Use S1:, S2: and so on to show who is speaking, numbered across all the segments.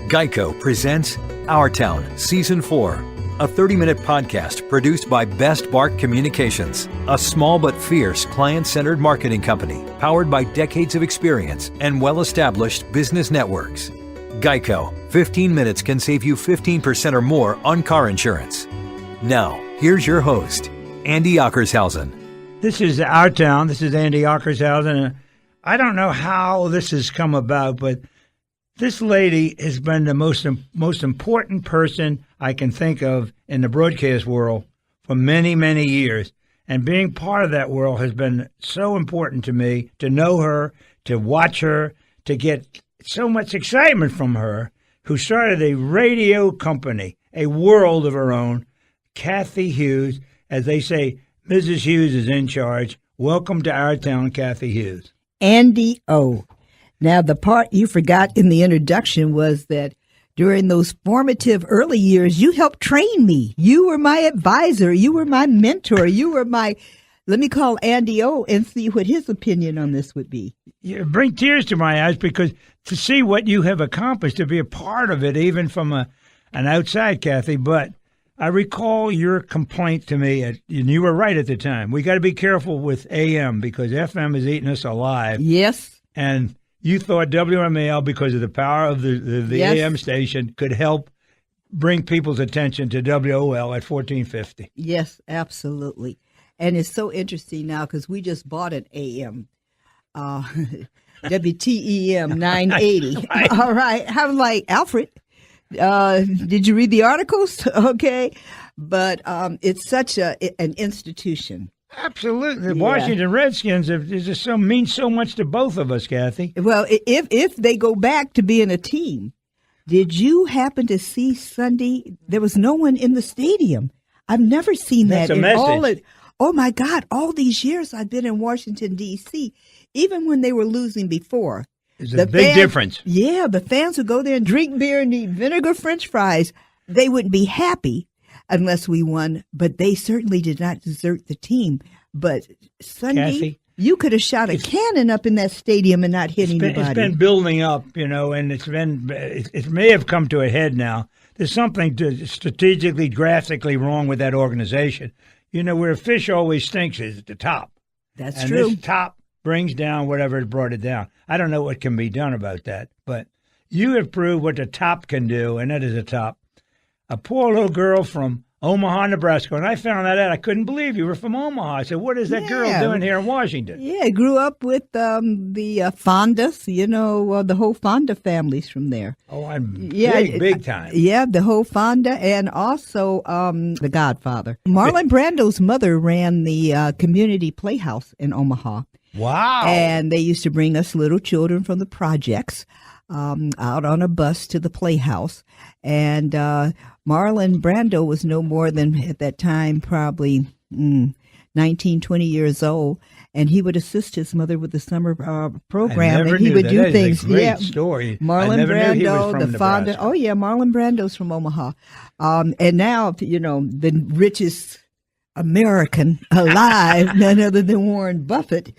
S1: Geico presents Our Town, Season 4, a 30-minute podcast produced by Best Bark Communications, a small but fierce client-centered marketing company powered by decades of experience and well-established business networks. Geico, 15 minutes can save you 15% or more on car insurance. Now, here's your host, Andy Ockershausen.
S2: This is Our Town. This is Andy Ockershausen. I don't know how this has come about, but this lady has been the most important person I can think of in the broadcast world for many, many years. And being part of that world has been so important to me, to know her, to watch her, to get so much excitement from her, who started a radio company, a world of her own. Cathy Hughes, as they say, Mrs. Hughes is in charge. Welcome to Our Town, Cathy Hughes.
S3: Andy O. Now, the part you forgot in the introduction was that during those formative early years, you helped train me. You were my advisor. You were my mentor. You were my, let me call Andy O and see what his opinion on this would be.
S2: You bring tears to my eyes because to see what you have accomplished, to be a part of it, even from an outside, Cathy, but I recall your complaint to me, and you were right at the time. We got to be careful with AM because FM is eating us alive.
S3: Yes.
S2: And you thought WMAL, because of the power of the
S3: Yes.
S2: AM station, could help bring people's attention to WOL at 1450.
S3: Yes, absolutely. And it's so interesting now because we just bought an AM, WTEM 980.
S2: Right.
S3: All right. I'm like, Alfred, did you read the articles? Okay. But it's such an institution.
S2: Absolutely. The
S3: Yeah.
S2: Washington Redskins mean so much to both of us, Cathy.
S3: Well, if they go back to being a team, did you happen to see Sunday? There was no one in the stadium. I've never seen
S2: That's
S3: that
S2: a
S3: in
S2: message.
S3: oh my God, all these years I've been in Washington, D.C., even when they were losing before.
S2: There's a big difference.
S3: Yeah, the fans would go there and drink beer and eat vinegar French fries. They wouldn't be happy unless we won, but they certainly did not desert the team. But Sunday,
S2: Cathy,
S3: you could have shot a cannon up in that stadium and not hit anybody.
S2: It's been building up, and it may have come to a head now. There's something strategically, drastically wrong with that organization. Where a fish always stinks is at the top.
S3: That's
S2: and
S3: true.
S2: This top brings down whatever had brought it down. I don't know what can be done about that, but you have proved what the top can do, and that is the top. A poor little girl from Omaha, Nebraska. When I found that out, I couldn't believe you were from Omaha. I said, what is that girl doing here in Washington?
S3: Yeah, I grew up with the Fondas, the whole Fonda families from there.
S2: Oh, I'm big time.
S3: Yeah, the whole Fonda and also the Godfather. Marlon Brando's mother ran the community playhouse in Omaha.
S2: Wow.
S3: And they used to bring us little children from the projects out on a bus to the playhouse. And Marlon Brando was no more than, at that time, probably 19, 20 years old. And he would assist his mother with the summer program. And he would do things.
S2: That is a great story.
S3: Marlon Brando, the father.
S2: Nebraska.
S3: Oh, yeah, Marlon Brando's from Omaha. And now, the richest American alive, none other than Warren Buffett,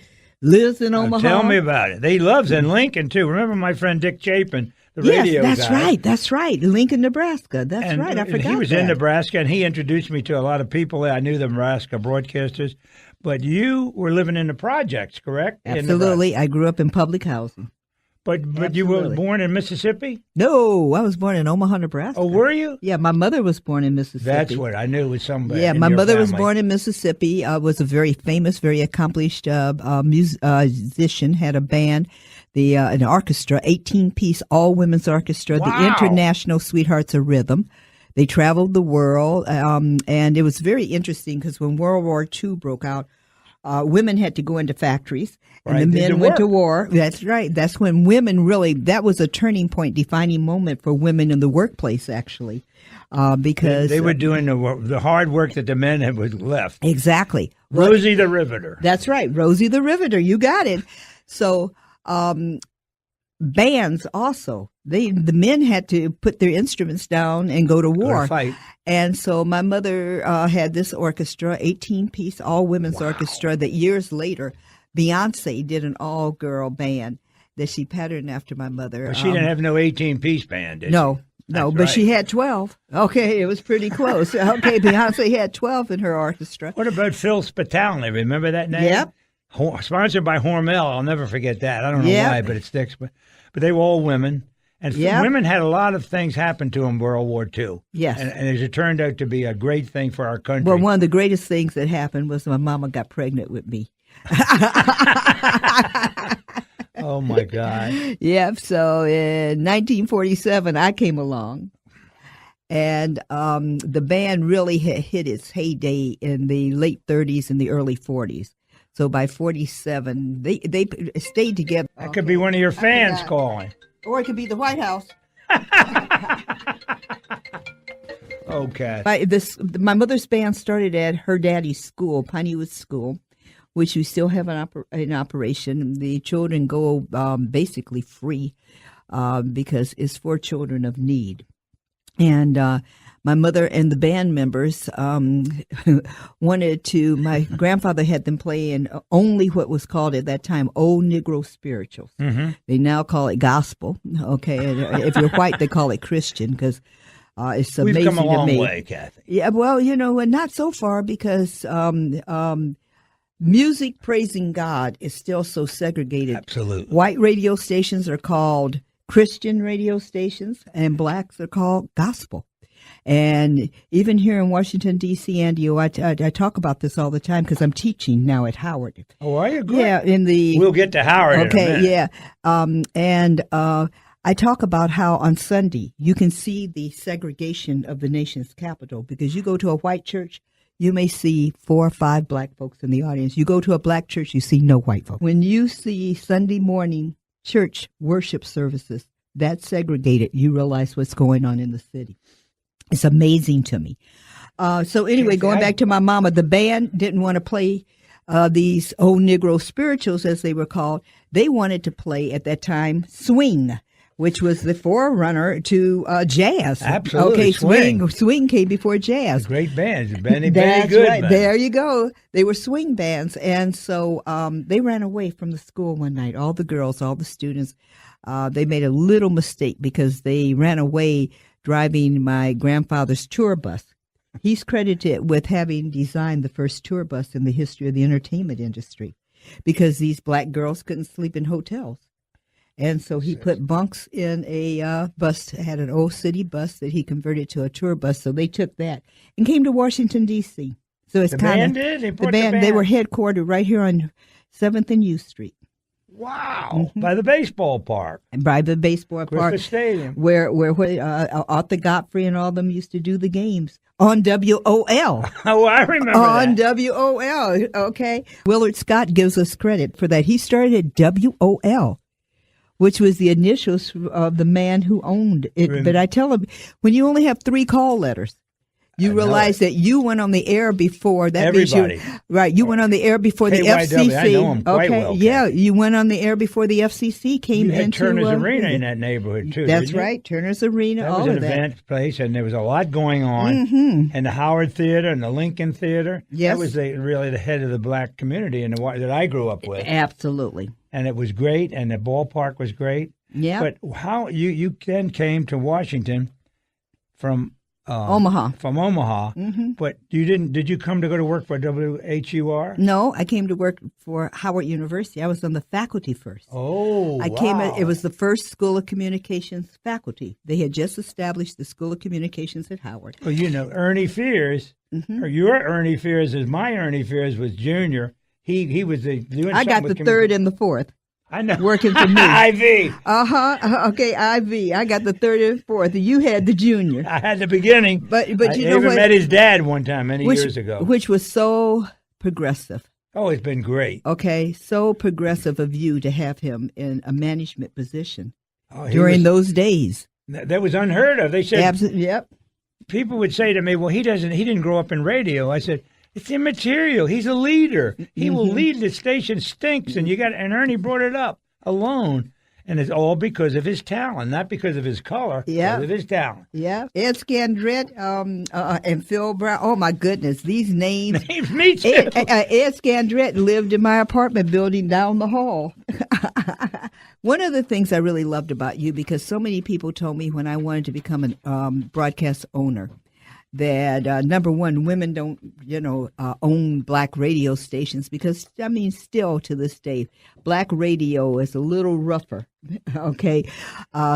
S3: lives in Omaha.
S2: Tell me about it. He lives in Lincoln, too. Remember my friend Dick Chapin, the radio
S3: guy? Yes, that's right. Lincoln, Nebraska. That's right. I forgot
S2: he was
S3: that.
S2: in Nebraska, and he introduced me to a lot of people. I knew the Nebraska broadcasters. But you were living in the projects, correct?
S3: Absolutely. I grew up in public housing.
S2: But you were born in Mississippi?
S3: No, I was born in Omaha, Nebraska.
S2: Oh, were you?
S3: Yeah, my mother was born in Mississippi.
S2: That's what I knew. It was somebody.
S3: Yeah,
S2: in
S3: my
S2: your
S3: mother was
S2: family.
S3: born in Mississippi. Was a very famous, very accomplished musician. Had a band, an orchestra, 18-piece all-women's orchestra,
S2: Wow.
S3: the International Sweethearts of Rhythm. They traveled the world, and it was very interesting because when World War II broke out, women had to go into factories, and
S2: Right,
S3: the men
S2: to
S3: went to
S2: work.
S3: war. That's right. That's when women really, that was a turning point, defining moment for women in the workplace, actually, because
S2: They were doing the hard work that the men had left.
S3: Exactly.
S2: Rosie the Riveter.
S3: That's right. Rosie the Riveter. You got it. So, bands also, the men had to put their instruments down and go to war.
S2: Go to fight.
S3: And so my mother had this orchestra, 18-piece all-women's orchestra that years later Beyonce did an all-girl band. that she patterned after my mother.
S2: But she didn't have no 18-piece band, did
S3: No.
S2: she?
S3: No,
S2: That's
S3: but
S2: right.
S3: she had 12. Okay, it was pretty close. Okay, Beyonce had 12 in her orchestra.
S2: What about Phil Spitalny? Remember that name?
S3: Yep.
S2: Sponsored by Hormel. I'll never forget that. I don't know
S3: Yep.
S2: why, but it sticks. But they were all women. And
S3: Yep.
S2: women had a lot of things happen to them in World War II.
S3: Yes.
S2: And it turned out to be a great thing for our country.
S3: Well, one of the greatest things that happened was my mama got pregnant with me.
S2: Oh, my God.
S3: Yep. So in 1947, I came along. And the band really had hit its heyday in the late 30s and the early 40s. So by 47, they stayed together.
S2: That could be one of your fans calling.
S3: Or it could be the White House.
S2: Okay.
S3: My mother's band started at her daddy's school, Pinewood School, which we still have in operation. The children go basically free because it's for children of need. And my mother and the band members wanted to, my grandfather had them play in only what was called at that time old Negro spirituals. Mm-hmm. They now call it gospel. Okay. And if you're white, they call it Christian because it's amazing to me.
S2: We've come a long way, Cathy.
S3: Yeah, well, not so far because music praising God is still so segregated.
S2: Absolutely.
S3: White radio stations are called Christian radio stations, and blacks are called gospel. And even here in Washington, D.C., Andy, I talk about this all the time because I'm teaching now at Howard.
S2: Oh, are you? Good.
S3: Yeah,
S2: We'll get to Howard
S3: Okay,
S2: in a minute.
S3: yeah. And I talk about how on Sunday you can see the segregation of the nation's capital because you go to a white church, you may see 4 or 5 black folks in the audience. You go to a black church, you see no white folks. When you see Sunday morning church worship services that segregated, you realize what's going on in the city. It's amazing to me. So anyway, going back to my mama, the band didn't want to play these old Negro spirituals, as they were called. They wanted to play at that time swing, which was the forerunner to jazz.
S2: Absolutely,
S3: Okay, swing came before jazz.
S2: Great bands, Benny
S3: That's
S2: Goodman.
S3: right. There you go. They were swing bands, and so they ran away from the school one night. All the girls, all the students, they made a little mistake because they ran away driving my grandfather's tour bus. He's credited with having designed the first tour bus in the history of the entertainment industry because these black girls couldn't sleep in hotels. And so he put bunks in a bus, had an old city bus that he converted to a tour bus. So they took that and came to Washington, D.C. So it's kind of
S2: the
S3: band. They were headquartered right here on 7th and U Street.
S2: Wow. By the baseball park.
S3: And by the baseball park.
S2: Griffith Stadium.
S3: Where Arthur Godfrey and all them used to do the games on WOL.
S2: Oh, I remember
S3: on
S2: that.
S3: WOL, okay. Willard Scott gives us credit for that. He started WOL, which was the initials of the man who owned it. But I tell him, when you only have 3 call letters, you realize that you went on the air before. That
S2: Everybody.
S3: means you went on the air before the
S2: KYW,
S3: FCC.
S2: I know him quite
S3: okay,
S2: well,
S3: yeah,
S2: Kathy.
S3: you went on the air before the FCC came
S2: You had
S3: into
S2: Turner's Arena in that neighborhood, too.
S3: That's
S2: didn't you?
S3: right, Turner's Arena,
S2: That
S3: all
S2: was an
S3: of that.
S2: event place, and there was a lot going on.
S3: Mm-hmm.
S2: And the Howard Theater and the Lincoln Theater.
S3: Yes.
S2: That was really the head of the black community that I grew up with.
S3: Absolutely.
S2: And it was great, and the ballpark was great.
S3: Yeah.
S2: But how you then came to Washington from
S3: Omaha.
S2: From Omaha.
S3: Mm-hmm.
S2: But you didn't. Did you come to go to work for WHUR?
S3: No, I came to work for Howard University. I was on the faculty first.
S2: Oh,
S3: It was the first School of Communications faculty. They had just established the School of Communications at Howard.
S2: Well, Ernie Fears, or your Ernie Fears is my Ernie Fears was junior. He was doing.
S3: I got the third and the fourth.
S2: I know.
S3: Working for me.
S2: IV.
S3: Okay, IV. I got the third and fourth. You had the junior.
S2: I had the beginning.
S3: But you
S2: I
S3: know
S2: even
S3: what?
S2: met his dad one time many years ago.
S3: Which was so progressive.
S2: Oh, it's been great.
S3: Okay, so progressive of you to have him in a management position
S2: During
S3: those days.
S2: That was unheard of. They said,
S3: Absolutely, yep.
S2: People would say to me, well, he didn't grow up in radio. I said, it's immaterial. He's a leader. He will lead. The station stinks, and Ernie brought it up alone. And it's all because of his talent, not because of his color, because of his talent.
S3: Yeah. Ed Scandrett and Phil Brown. Oh, my goodness. These names.
S2: Me too.
S3: Ed Scandrett lived in my apartment building down the hall. One of the things I really loved about you, because so many people told me when I wanted to become a broadcast owner, that number one, women don't, own black radio stations because, still to this day, black radio is a little rougher,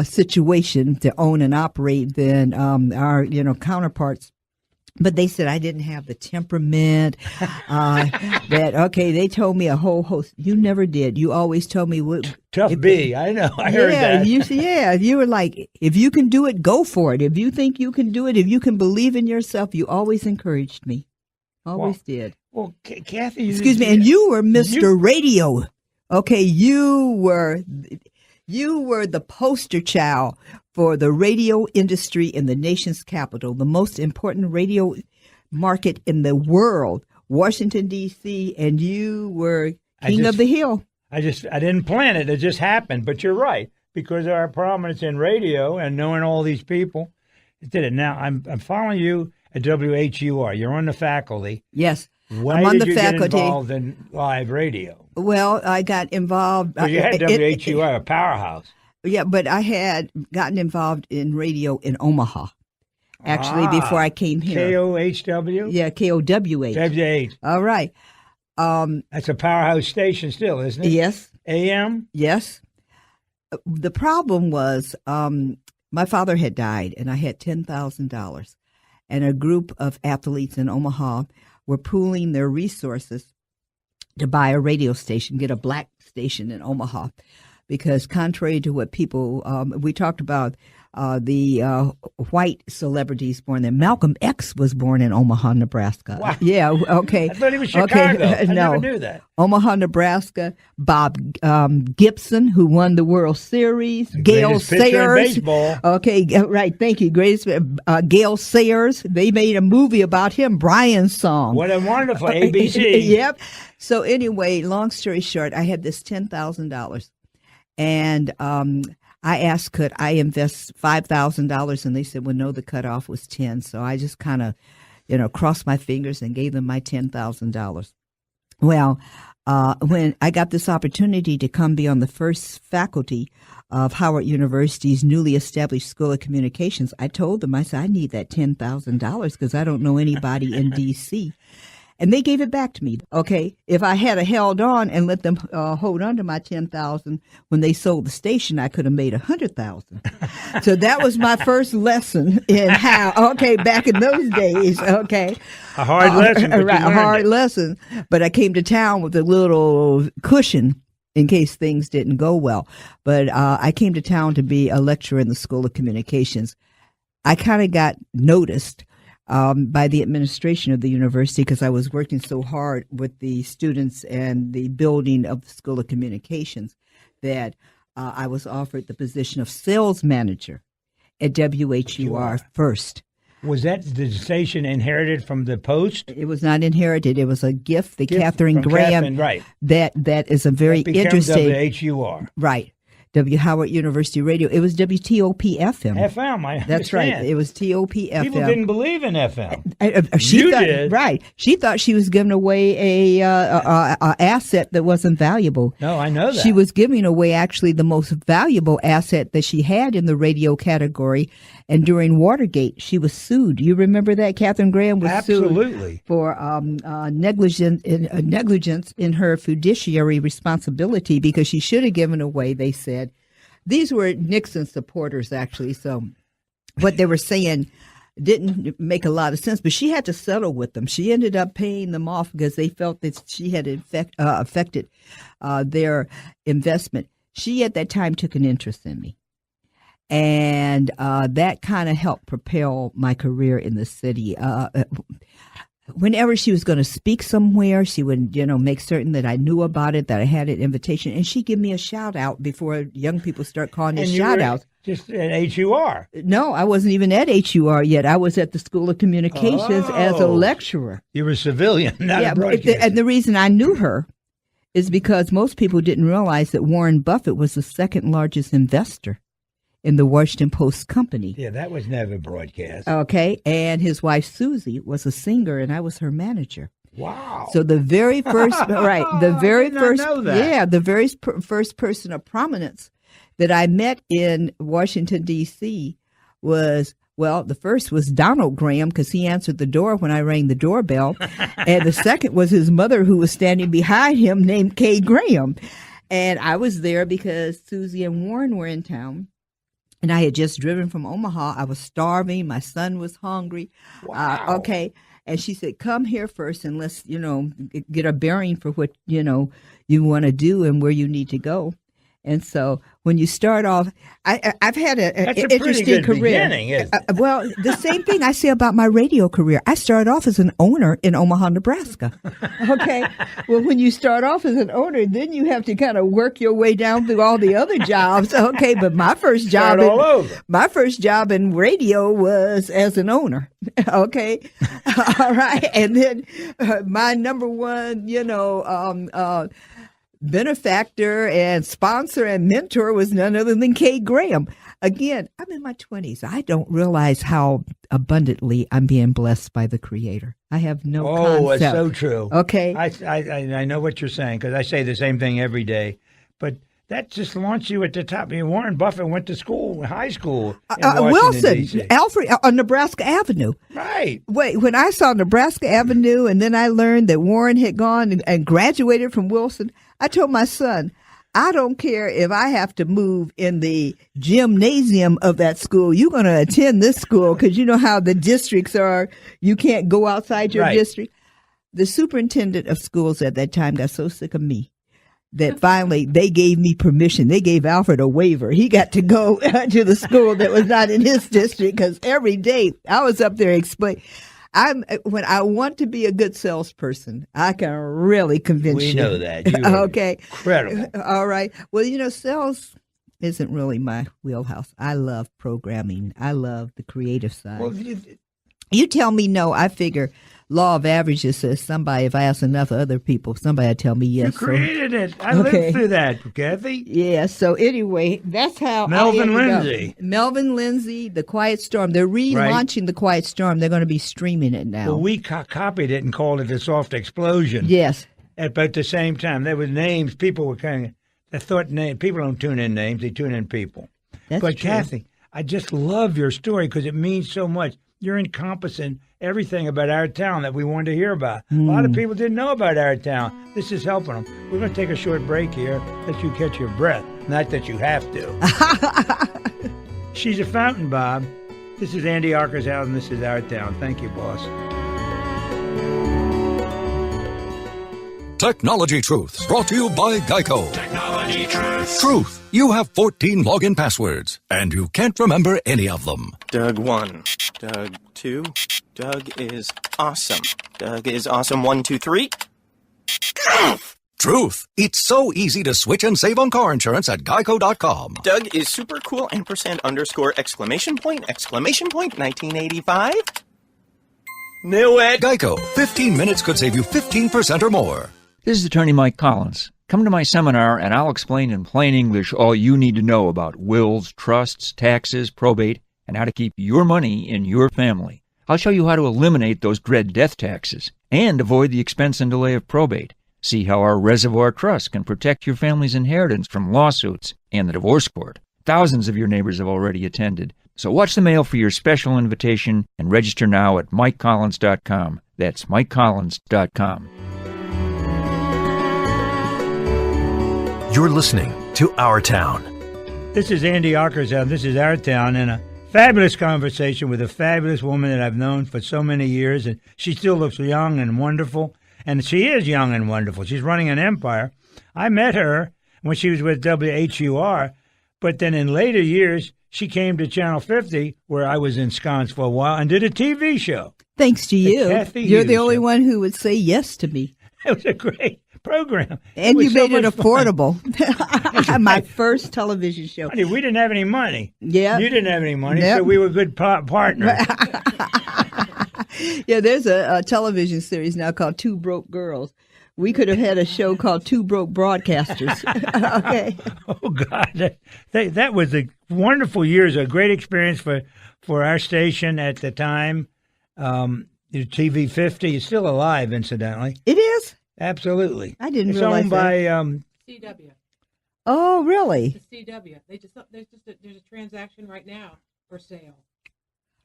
S3: situation to own and operate than our, counterparts. But they said I didn't have the temperament. They told me a whole host. You never did. You always told me
S2: tough B. I know. I heard that.
S3: You were like, if you can do it, go for it. If you think you can do it, if you can believe in yourself, you always encouraged me. Always did.
S2: Well, Cathy,
S3: excuse me, and you were Mr. Radio. Okay, you were the poster child for the radio industry in the nation's capital, the most important radio market in the world, Washington, D.C., and you were king of the hill.
S2: I didn't plan it. It just happened. But you're right, because of our prominence in radio and knowing all these people, it did it. Now, I'm following you at WHUR. You're on the faculty.
S3: Yes.
S2: Why
S3: I'm on
S2: did
S3: the
S2: you
S3: faculty.
S2: Get involved in live radio?
S3: Well, I got involved.
S2: Well, you had WHUR, a powerhouse.
S3: Yeah, but I had gotten involved in radio in Omaha, actually, before I came here.
S2: KOHW?
S3: Yeah, KOWH.
S2: WH.
S3: All right.
S2: That's a powerhouse station still, isn't it?
S3: Yes.
S2: AM?
S3: Yes. The problem was my father had died, and I had $10,000. And a group of athletes in Omaha were pooling their resources to buy a radio station, get a black station in Omaha. Because contrary to what people, we talked about the white celebrities born there. Malcolm X was born in Omaha, Nebraska.
S2: Wow.
S3: Yeah, okay.
S2: I thought he was Chicago.
S3: Okay.
S2: I
S3: No.
S2: never knew that.
S3: Omaha, Nebraska. Bob Gibson, who won the World Series. Gale Sayers.
S2: Baseball.
S3: Okay, right. Thank you. Greatest. Gale Sayers. They made a movie about him. Brian's song.
S2: What a wonderful ABC.
S3: Yep. So anyway, long story short, I had this $10,000. And I asked, could I invest $5,000? And they said, well, no, the cutoff was 10. So I just kind of, crossed my fingers and gave them my $10,000. Well, when I got this opportunity to come be on the first faculty of Howard University's newly established School of Communications, I told them, I said, I need that $10,000 because I don't know anybody in D.C. And they gave it back to me. Okay, if I had held on and let them hold on to my $10,000 when they sold the station, I could have made $100,000. So that was my first lesson in how. Okay, back in those days. Okay,
S2: a hard lesson, but
S3: right? A hard lesson. But I came to town with a little cushion in case things didn't go well. But I came to town to be a lecturer in the School of Communications. I kind of got noticed by the administration of the university because I was working so hard with the students and the building of the School of Communications that I was offered the position of sales manager at WHUR first.
S2: Was that the station inherited from the Post?
S3: It was not inherited. It was a gift that Catherine Graham.
S2: Catherine, right.
S3: That is a very
S2: that became
S3: interesting.
S2: WHUR.
S3: Right. Howard University Radio. It was WTOP FM.
S2: FM, I
S3: That's right.
S2: understand.
S3: It was TOP FM.
S2: People didn't believe in FM.
S3: She thought,
S2: did.
S3: Right. She thought she was giving away a asset that wasn't valuable.
S2: No, I know that.
S3: She was giving away actually the most valuable asset that she had in the radio category. And during Watergate, she was sued. You remember that? Catherine Graham was
S2: Absolutely.
S3: sued for negligence in her fiduciary responsibility because she should have given away, they said. These were Nixon supporters, actually. So what they were saying didn't make a lot of sense, but she had to settle with them. She ended up paying them off because they felt that she had affected their investment. She, at that time, took an interest in me. And that kind of helped propel my career in the city. Whenever she was going to speak somewhere, she would, make certain that I knew about it, that I had an invitation, and she'd give me a shout out before young people start calling it shout outs.
S2: Just at HUR.
S3: No, I wasn't even at HUR yet. I was at the School of Communications as a lecturer.
S2: You were a civilian, not a broadcaster.
S3: And the reason I knew her is because most people didn't realize that Warren Buffett was the second largest investor in the Washington Post company.
S2: Yeah, that was never broadcast.
S3: Okay, and his wife Susie was a singer, and I was her manager.
S2: Wow!
S3: So the very first, right, the very
S2: I did not
S3: first,
S2: know that.
S3: yeah, the very first person of prominence that I met in Washington, D.C. was, well, the first was Donald Graham, because he answered the door when I rang the doorbell. And the second was his mother, who was standing behind him, named Kay Graham. And I was there because Susie and Warren were in town. And I had just driven from Omaha. I was starving. My son was hungry.
S2: Wow.
S3: Okay. And she said, come here first and let's, get a bearing for what, you want to do and where you need to go. And so when you start off, I've had an interesting
S2: pretty good
S3: career.
S2: Beginning, isn't it?
S3: Well, the same thing I say about my radio career. I started off as an owner in Omaha, Nebraska. Okay. Well, when you start off as an owner, then you have to kind of work your way down through all the other jobs. Okay. But my first job, in radio was as an owner. Okay. All right. And then my number one, benefactor and sponsor and mentor was none other than Kay Graham. Again, I'm in my 20s. I don't realize how abundantly I'm being blessed by the Creator. I have no concept.
S2: Oh, it's so true.
S3: Okay.
S2: I know what you're saying, because I say the same thing every day. But that just launched you at the top. I mean, Warren Buffett went to high school in Washington,
S3: Wilson,
S2: D.C.
S3: Alfred, on Nebraska Avenue.
S2: Right.
S3: Wait, when I saw Nebraska Avenue and then I learned that Warren had gone and graduated from Wilson, I told my son, I don't care if I have to move in the gymnasium of that school. You're going to attend this school, because you know how the districts are. You can't go outside your district. The superintendent of schools at that time got so sick of me that finally they gave me permission. They gave Alfred a waiver. He got to go to the school that was not in his district, because every day I was up there explaining. When I want to be a good salesperson, I can really convince you.
S2: We know that. You are
S3: okay.
S2: Incredible.
S3: All right. Well, sales isn't really my wheelhouse. I love programming. I love the creative side.
S2: Well,
S3: you tell me no, I figure law of averages says somebody, if I ask enough other people, somebody will tell me yes.
S2: You created it. I lived through that, Cathy.
S3: Yeah, so anyway, that's how
S2: Melvin Lindsay.
S3: Melvin Lindsay, The Quiet Storm. They're relaunching The Quiet Storm. They're going to be streaming it now.
S2: Well, we copied it and called it The Soft Explosion.
S3: Yes.
S2: But at the same time, there were names. People were they thought people don't tune in names. They tune in people.
S3: That's
S2: but
S3: true.
S2: Cathy, I just love your story, because it means so much. You're encompassing everything about our town that we wanted to hear about. A lot of people didn't know about our town. This is helping them. We're going to take a short break here, let you catch your breath. Not that you have to. She's a fountain, Bob. This is Andy Arkershausen, and this is our town. Thank you, boss.
S4: Technology Truth, brought to you by Geico.
S5: Technology Truth.
S4: Truth. You have 14 login passwords, and you can't remember any of them.
S5: Doug 1. Doug 2. Doug is awesome. Doug is awesome 1, 2, 3.
S4: Truth. It's so easy to switch and save on car insurance at geico.com.
S5: Doug is super cool &_ exclamation point 1985. Knew it.
S4: Geico. 15 minutes could save you 15% or more.
S6: This is Attorney Mike Collins. Come to my seminar and I'll explain in plain English all you need to know about wills, trusts, taxes, probate, and how to keep your money in your family. I'll show you how to eliminate those dread death taxes and avoid the expense and delay of probate. See how our reservoir trust can protect your family's inheritance from lawsuits and the divorce court. Thousands of your neighbors have already attended. So watch the mail for your special invitation and register now at MikeCollins.com. That's MikeCollins.com.
S1: You're listening to Our Town.
S2: This is Andy Arkershausen. This is Our Town, and a fabulous conversation with a fabulous woman that I've known for so many years, and she still looks young and wonderful, and she is young and wonderful. She's running an empire. I met her when she was with WHUR, but then in later years, she came to Channel 50, where I was ensconced for a while, and did a TV show.
S3: Thanks to you.
S2: Cathy
S3: You're the
S2: Hughes
S3: only
S2: show.
S3: one who would say yes to me.
S2: It was a great program.
S3: And you
S2: was so
S3: made it
S2: much fun.
S3: affordable. My first television show.
S2: Honey, we didn't have any money.
S3: Yeah.
S2: You didn't have any money,
S3: Yep.
S2: so we were good partners.
S3: Yeah, there's a television series now called Two Broke Girls. We could have had a show called Two Broke Broadcasters. Okay.
S2: Oh, God. That was a wonderful years, a great experience for our station at the time. TV 50 is still alive, incidentally.
S3: It is?
S2: Absolutely.
S3: I didn't
S2: it's
S3: realize
S2: owned by
S3: CW. Oh, really?
S7: The CW. There's a transaction right now for sale.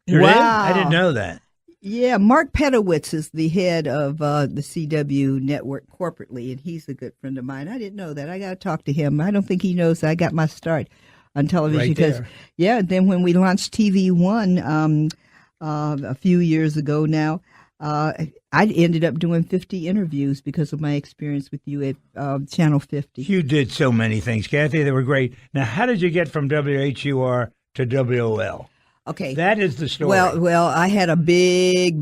S2: There is?
S3: Wow.
S2: I didn't know that.
S3: Yeah, Mark Pedowitz is the head of the CW network corporately, and he's a good friend of mine. I didn't know that. I got to talk to him. I don't think he knows I got my start on television.
S2: Right
S3: because,
S2: there.
S3: yeah, then when we launched TV One a few years ago now, I ended up doing 50 interviews because of my experience with you at Channel 50.
S2: You did so many things, Kathy. They were great. Now, how did you get from WHUR to WOL?
S3: Okay.
S2: That is the story.
S3: Well, I had a big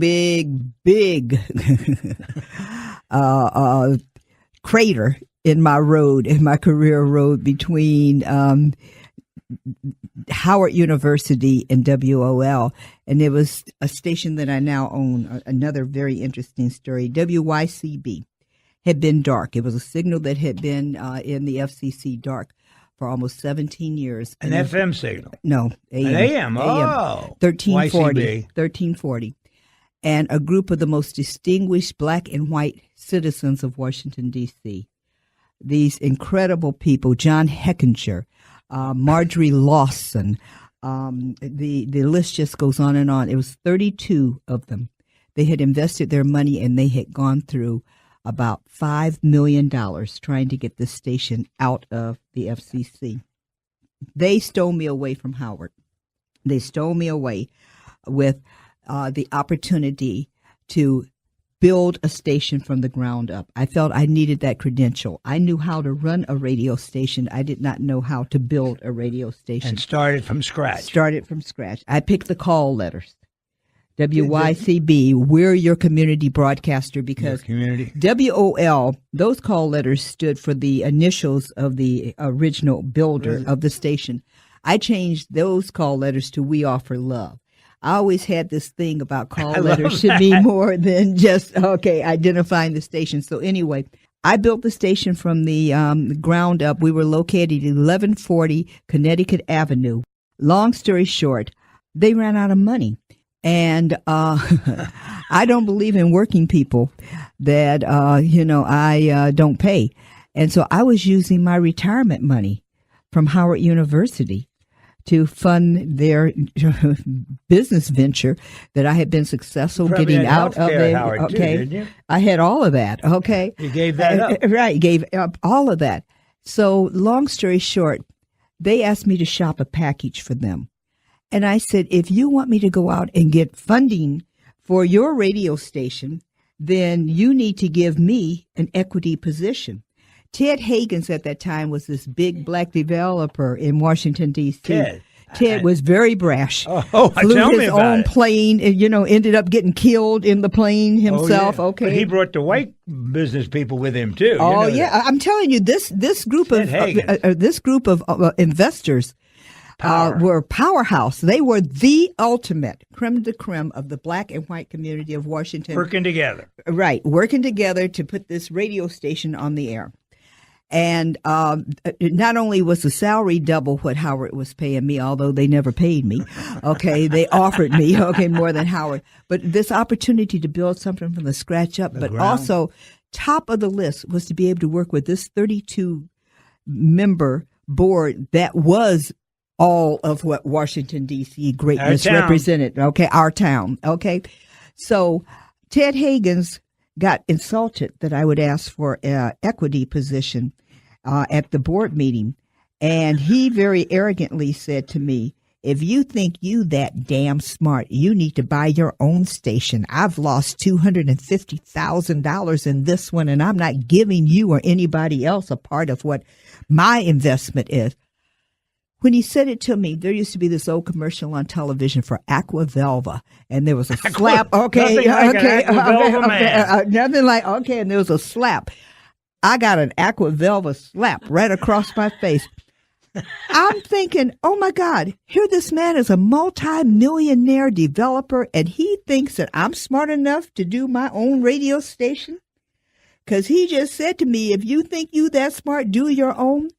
S3: crater in my career road between Howard University and WOL, and it was a station that I now own. Another very interesting story. WYCB had been dark. It was a signal that had been in the FCC dark for almost 17 years.
S2: An FM signal?
S3: No, AM.
S2: An AM, oh.
S3: 1340. And a group of the most distinguished black and white citizens of Washington, D.C. These incredible people, John Heckinger, Marjorie Lawson, the list just goes on and on. It was 32 of them. They had invested their money and they had gone through about $5 million trying to get this station out of the FCC. They stole me away from Howard. They stole me away with the opportunity to build a station from the ground up. I felt I needed that credential. I knew how to run a radio station. I did not know how to build a radio station.
S2: And started from scratch.
S3: I picked the call letters. WYCB, we're your community broadcaster, because WOL, those call letters stood for the initials of the original builder of the station. I changed those call letters to We Offer Love. I always had this thing about call letters should be more than just, identifying the station. So anyway, I built the station from the ground up. We were located at 1140 Connecticut Avenue. Long story short, they ran out of money. And I don't believe in working people that, I don't pay. And so I was using my retirement money from Howard University to fund their business venture that I had been successful getting out of.
S2: Howard, too, didn't you?
S3: I had all of that. Okay.
S2: You gave that up.
S3: Right. Gave up all of that. So long story short, they asked me to shop a package for them. And I said, if you want me to go out and get funding for your radio station, then you need to give me an equity position. Ted Hagans at that time was this big black developer in Washington, D.C. Ted was very brash.
S2: Flew
S3: his own plane and, ended up getting killed in the plane himself. Okay.
S2: But he brought the white business people with him, too.
S3: I'm telling you, this group of investors were powerhouse. They were the ultimate creme de creme of the black and white community of Washington.
S2: Working together.
S3: Right. Working together to put this radio station on the air. And not only was the salary double what Howard was paying me, although they never paid me. Okay. They offered me, more than Howard. But this opportunity to build something from the scratch up, but also top of the list was to be able to work with this 32-member board that was all of what Washington, D.C. greatness represented. Okay, our town. Okay. So Ted Hagans got insulted that I would ask for an equity position at the board meeting. And he very arrogantly said to me, if you think you that damn smart, you need to buy your own station. I've lost $250,000 in this one, and I'm not giving you or anybody else a part of what my investment is. When he said it to me, there used to be this old commercial on television for Aqua Velva, and there was a slap.
S2: Nothing like,
S3: and there was a slap. I got an Aqua Velva slap right across my face. I'm thinking, oh my God, here this man is a multi-millionaire developer, and he thinks that I'm smart enough to do my own radio station? Because he just said to me, if you think you that smart, do your own.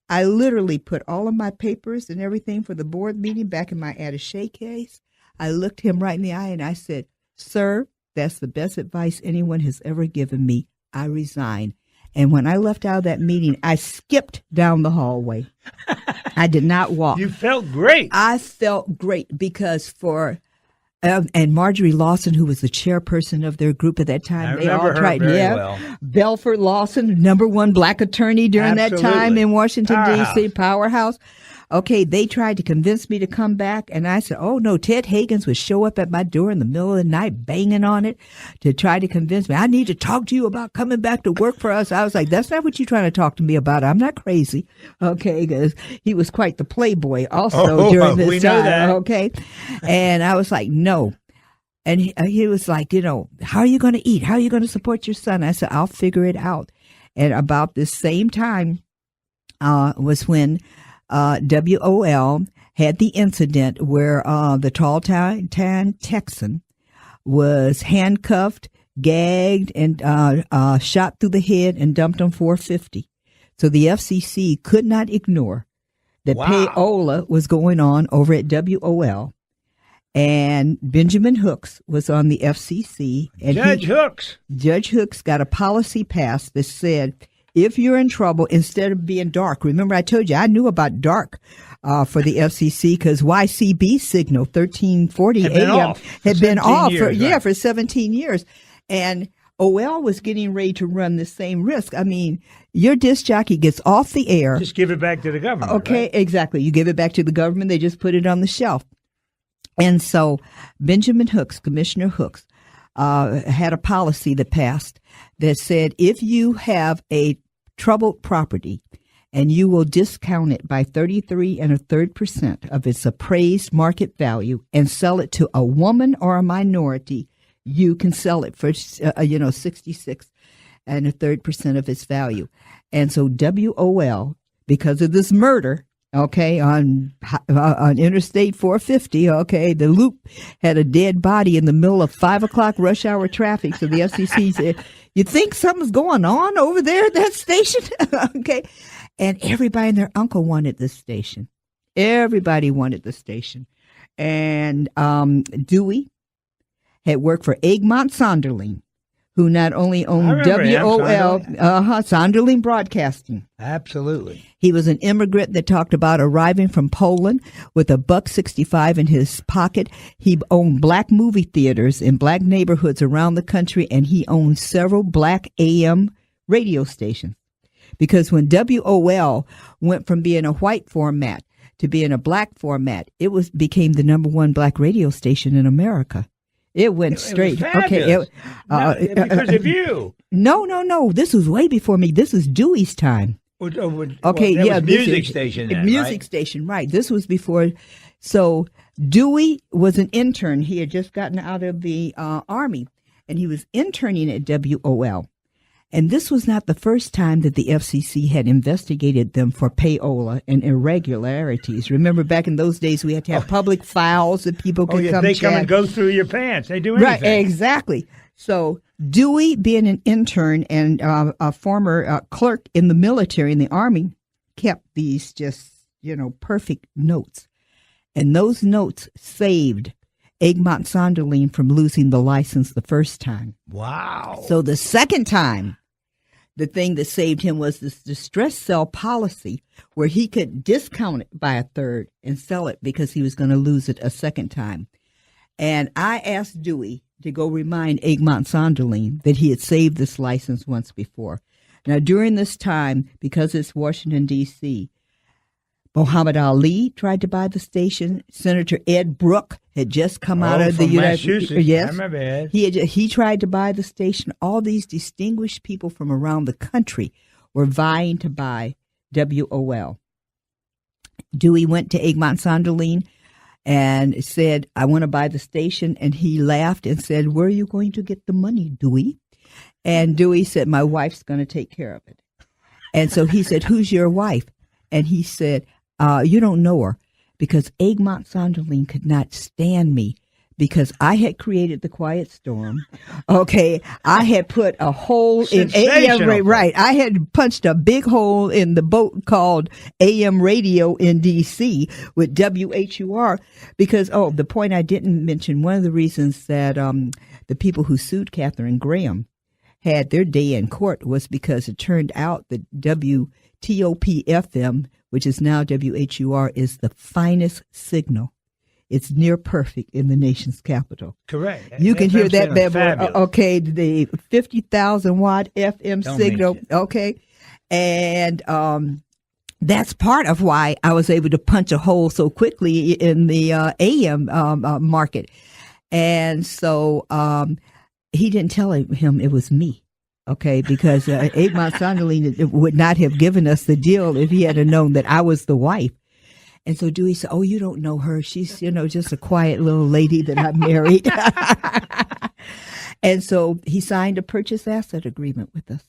S3: I literally put all of my papers and everything for the board meeting back in my attaché case. I looked him right in the eye and I said, sir, that's the best advice anyone has ever given me. I resign. And when I left out of that meeting, I skipped down the hallway. I did not walk.
S2: You felt great.
S3: I felt great because and Marjorie Lawson, who was the chairperson of their group at that time,
S2: they all tried. Well.
S3: Belford Lawson, #1 black attorney during that time in Washington, D.C., powerhouse. Okay, they tried to convince me to come back, and I said, oh, no, Ted Hagans would show up at my door in the middle of the night banging on it to try to convince me, I need to talk to you about coming back to work for us. I was like, that's not what you're trying to talk to me about. I'm not crazy, okay, because he was quite the playboy also during this time, know that. Okay? And I was like, no. And he was like, how are you going to eat? How are you going to support your son? I said, I'll figure it out. And about this same time was when WOL had the incident where the tall tan Texan was handcuffed, gagged, and shot through the head and dumped on 450. So the FCC could not ignore that payola was going on over at WOL. And Benjamin Hooks was on the FCC. And Judge Hooks got a policy passed that said, if you're in trouble, instead of being dark, remember I told you I knew about dark for the FCC because YCB signal 1340 AM had been off for 17 years. And OL was getting ready to run the same risk. I mean, your disc jockey gets off the air.
S2: Just give it back to the government.
S3: Okay, right? Exactly. You give it back to the government. They just put it on the shelf. And so Benjamin Hooks, Commissioner Hooks, had a policy that passed that said if you have a troubled property and you will discount it by 33 1/3% of its appraised market value and sell it to a woman or a minority, you can sell it for 66 1/3% of its value. And so WOL, because of this murder, okay, on Interstate 450, okay, the Loop had a dead body in the middle of 5 o'clock rush hour traffic. So the FCC said, you think something's going on over there at that station? Okay. And everybody and their uncle wanted this station. Everybody wanted the station. And Dewey had worked for Egmont Sonderling, who not only owned WOL, Sonderling Broadcasting.
S2: Absolutely.
S3: He was an immigrant that talked about arriving from Poland with a $1.65 in his pocket. He owned black movie theaters in black neighborhoods around the country, and he owned several black AM radio stations. Because when WOL went from being a white format to being a black format, it became the #1 black radio station in America. It went straight.
S2: Okay. Because of you.
S3: No. This was way before me. This is Dewey's time.
S2: Music station then,
S3: music station, right. This was before. So Dewey was an intern. He had just gotten out of the Army, and he was interning at WOL. And this was not the first time that the FCC had investigated them for payola and irregularities. Remember, back in those days, we had to have public files that people could come check.
S2: They come and go through your pants. They do anything.
S3: Right, exactly. So Dewey, being an intern and a former clerk in the military, in the Army, kept these just, perfect notes. And those notes saved Egmont Sonderling from losing the license the first time.
S2: Wow.
S3: So the second time, the thing that saved him was this distress sell policy where he could discount it by 1/3 and sell it because he was going to lose it a second time. And I asked Dewey to go remind Egmont Sonderling that he had saved this license once before. Now, during this time, because it's Washington, D.C., Muhammad Ali tried to buy the station. Senator Ed Brooke had just come out of the United States. Yes,
S2: I remember Ed.
S3: He tried to buy the station. All these distinguished people from around the country were vying to buy WOL. Dewey went to Egmont Sonderling and said, I want to buy the station. And he laughed and said, where are you going to get the money, Dewey? And Dewey said, my wife's going to take care of it. And so he said, who's your wife? And he said, you don't know her, because Egmont Sonderling could not stand me because I had created the Quiet Storm. Okay. I had put a hole in AM radio. Right. I had punched a big hole in the boat called AM radio in D.C. with WHUR because, the point I didn't mention, one of the reasons that the people who sued Katharine Graham had their day in court was because it turned out that WTOP-FM, which is now WHUR, is the finest signal. It's near perfect in the nation's capital.
S2: Correct.
S3: You can hear that bad boy.
S2: Fabulous.
S3: Okay, the 50,000 watt FM signal. Okay, and that's part of why I was able to punch a hole so quickly in the AM market. And so he didn't tell him it was me. Okay, because Egmont Sonderling would not have given us the deal if he had known that I was the wife. And so Dewey said, "Oh, you don't know her. She's, just a quiet little lady that I married." And so he signed a purchase asset agreement with us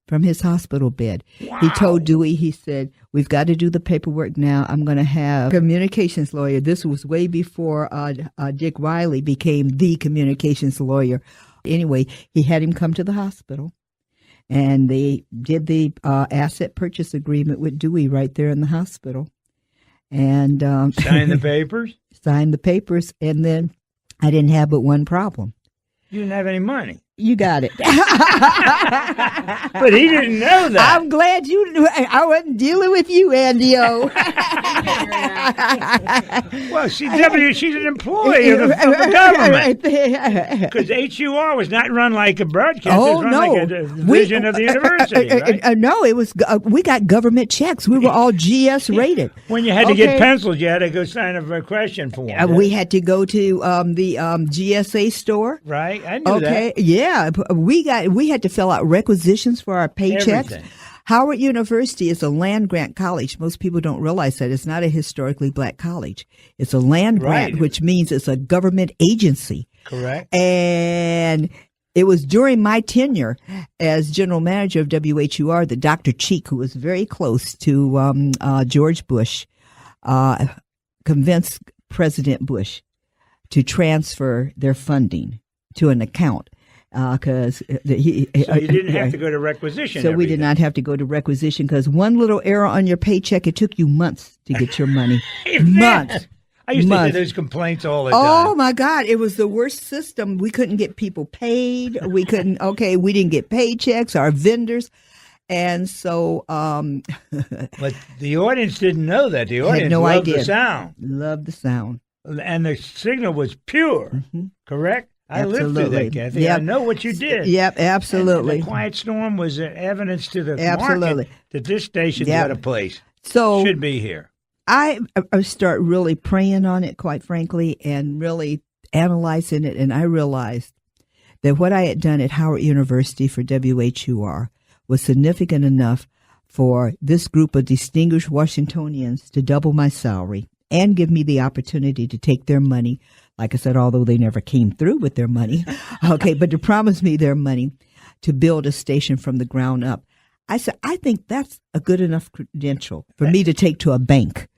S3: from his hospital bed. Wow. He told Dewey, he said, "We've got to do the paperwork now. I'm going to have a communications lawyer." This was way before Dick Riley became the communications lawyer. Anyway, he had him come to the hospital, and they did the asset purchase agreement with Dewey right there in the hospital. And
S2: sign the papers?
S3: Signed the papers, and then I didn't have but one problem.
S2: You didn't have any money.
S3: You got it.
S2: But he didn't know that.
S3: I'm glad you knew. I wasn't dealing with you, Andy-O.
S2: Well, she's an employee of the government. Because HUR was not run like a broadcast.
S3: Oh,
S2: it was run
S3: no.
S2: like a division of the university, right?
S3: No, it was. We got government checks. We were all GS rated.
S2: When you had to get pencils, you had to go sign a request form.
S3: We had to go to the GSA store.
S2: Right, I knew that.
S3: Okay, yeah. We had to fill out requisitions for our paychecks.
S2: Everything.
S3: Howard University is a land grant college. Most people don't realize that. It's not a historically black college. It's a land grant, which means it's a government agency.
S2: Correct.
S3: And it was during my tenure as general manager of WHUR that Dr. Cheek, who was very close to George Bush, convinced President Bush to transfer their funding to an account. So
S2: you didn't have to go to requisition.
S3: So we did not have to go to requisition because one little error on your paycheck, it took you months to get your money. Months.
S2: I used to get those complaints all the time.
S3: Oh my God, it was the worst system. We couldn't get people paid. We couldn't. We didn't get paychecks. Our vendors. And so,
S2: but the audience didn't know that. The audience
S3: had no
S2: loved
S3: idea.
S2: the sound.
S3: Loved the sound.
S2: And the signal was pure, correct? I lived through that, Cathy.
S3: Yep.
S2: I know what you did.
S3: Yep, absolutely.
S2: And the quiet storm was evidence to the
S3: absolutely.
S2: market that this station's got a place.
S3: So
S2: should be here.
S3: I start really praying on it, quite frankly, and really analyzing it. And I realized that what I had done at Howard University for WHUR was significant enough for this group of distinguished Washingtonians to double my salary and give me the opportunity to take their money. Like I said, although they never came through with their money, but to promise me their money to build a station from the ground up. I said, I think that's a good enough credential for me to take to a bank.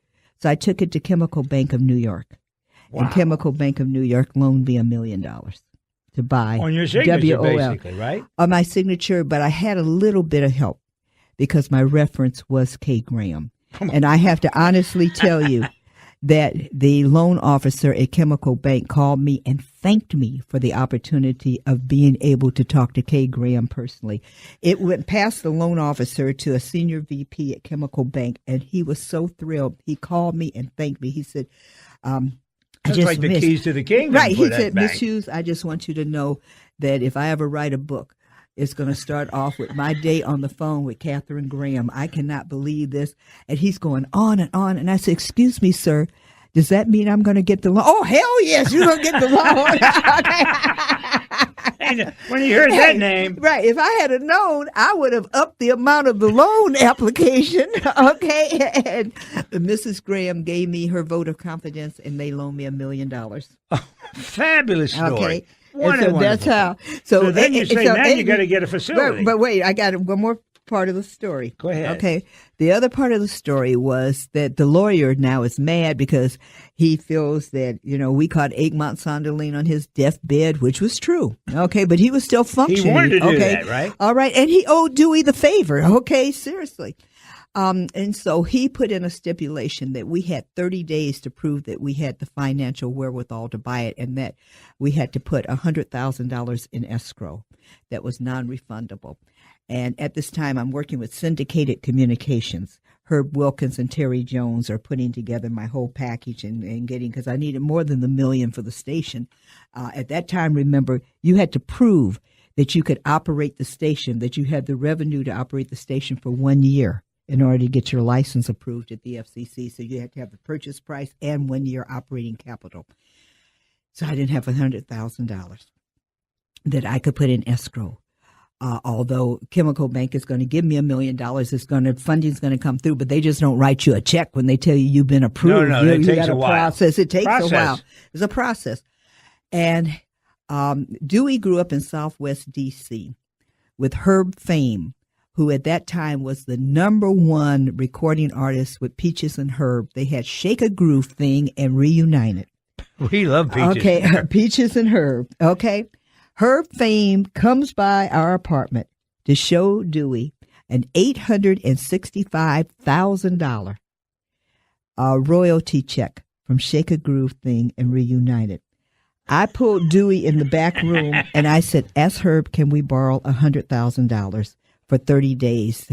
S3: So I took it to Chemical Bank of New York. Wow. And Chemical Bank of New York loaned me $1 million to buy
S2: on your signature,
S3: WOL.
S2: basically, right?
S3: On my signature, but I had a little bit of help because my reference was K. Graham. And I have to honestly tell you that the loan officer at Chemical Bank called me and thanked me for the opportunity of being able to talk to K. Graham personally. It went past the loan officer to a senior VP at Chemical Bank, and he was so thrilled. He called me and thanked me. He said,
S2: That's like the keys to the kingdom.
S3: Right. He said, Miss Hughes, I just want you to know that if I ever write a book, it's going to start off with my day on the phone with Catherine Graham. I cannot believe this. And he's going on and on. And I said, excuse me, sir, does that mean I'm going to get the loan? Oh, hell yes, you're going to get the loan.
S2: When he heard that name.
S3: Right. If I had known, I would have upped the amount of the loan application. Okay. And Mrs. Graham gave me her vote of confidence, and they loaned me $1 million.
S2: Oh, fabulous story.
S3: Okay. And so that's how.
S2: So then you say, now you got to get a facility.
S3: But wait, I got one more part of the story.
S2: Go ahead.
S3: Okay. The other part of the story was that the lawyer now is mad because he feels that, we caught Egmont Sonderling on his deathbed, which was true. Okay. But he was still functioning.
S2: He wanted to do that, right?
S3: All right. And he owed Dewey the favor. Okay. Seriously. And so he put in a stipulation that we had 30 days to prove that we had the financial wherewithal to buy it, and that we had to put $100,000 in escrow that was non-refundable. And at this time, I'm working with Syndicated Communications. Herb Wilkins and Terry Jones are putting together my whole package and getting, because I needed more than the $1 million for the station. At that time, remember, you had to prove that you could operate the station, that you had the revenue to operate the station for 1 year in order to get your license approved at the FCC. So you had to have the purchase price and 1 year operating capital. So I didn't have $100,000 that I could put in escrow. Although Chemical Bank is going to give me $1 million, funding's going to come through, but they just don't write you a check when they tell you you've been approved.
S2: No, it takes a while.
S3: Process. It takes a while. It's a process. And Dewey grew up in Southwest D.C. with Herb Fame, who at that time was the #1 recording artist with Peaches and Herb. They had Shake a Groove Thing and Reunited.
S2: We love Peaches.
S3: Okay, Peaches and Herb. Okay. Herb Fame comes by our apartment to show Dewey an $865,000 royalty check from Shake a Groove Thing and Reunited. I pulled Dewey in the back room and I said, ask Herb, can we borrow $100,000 for 30 days?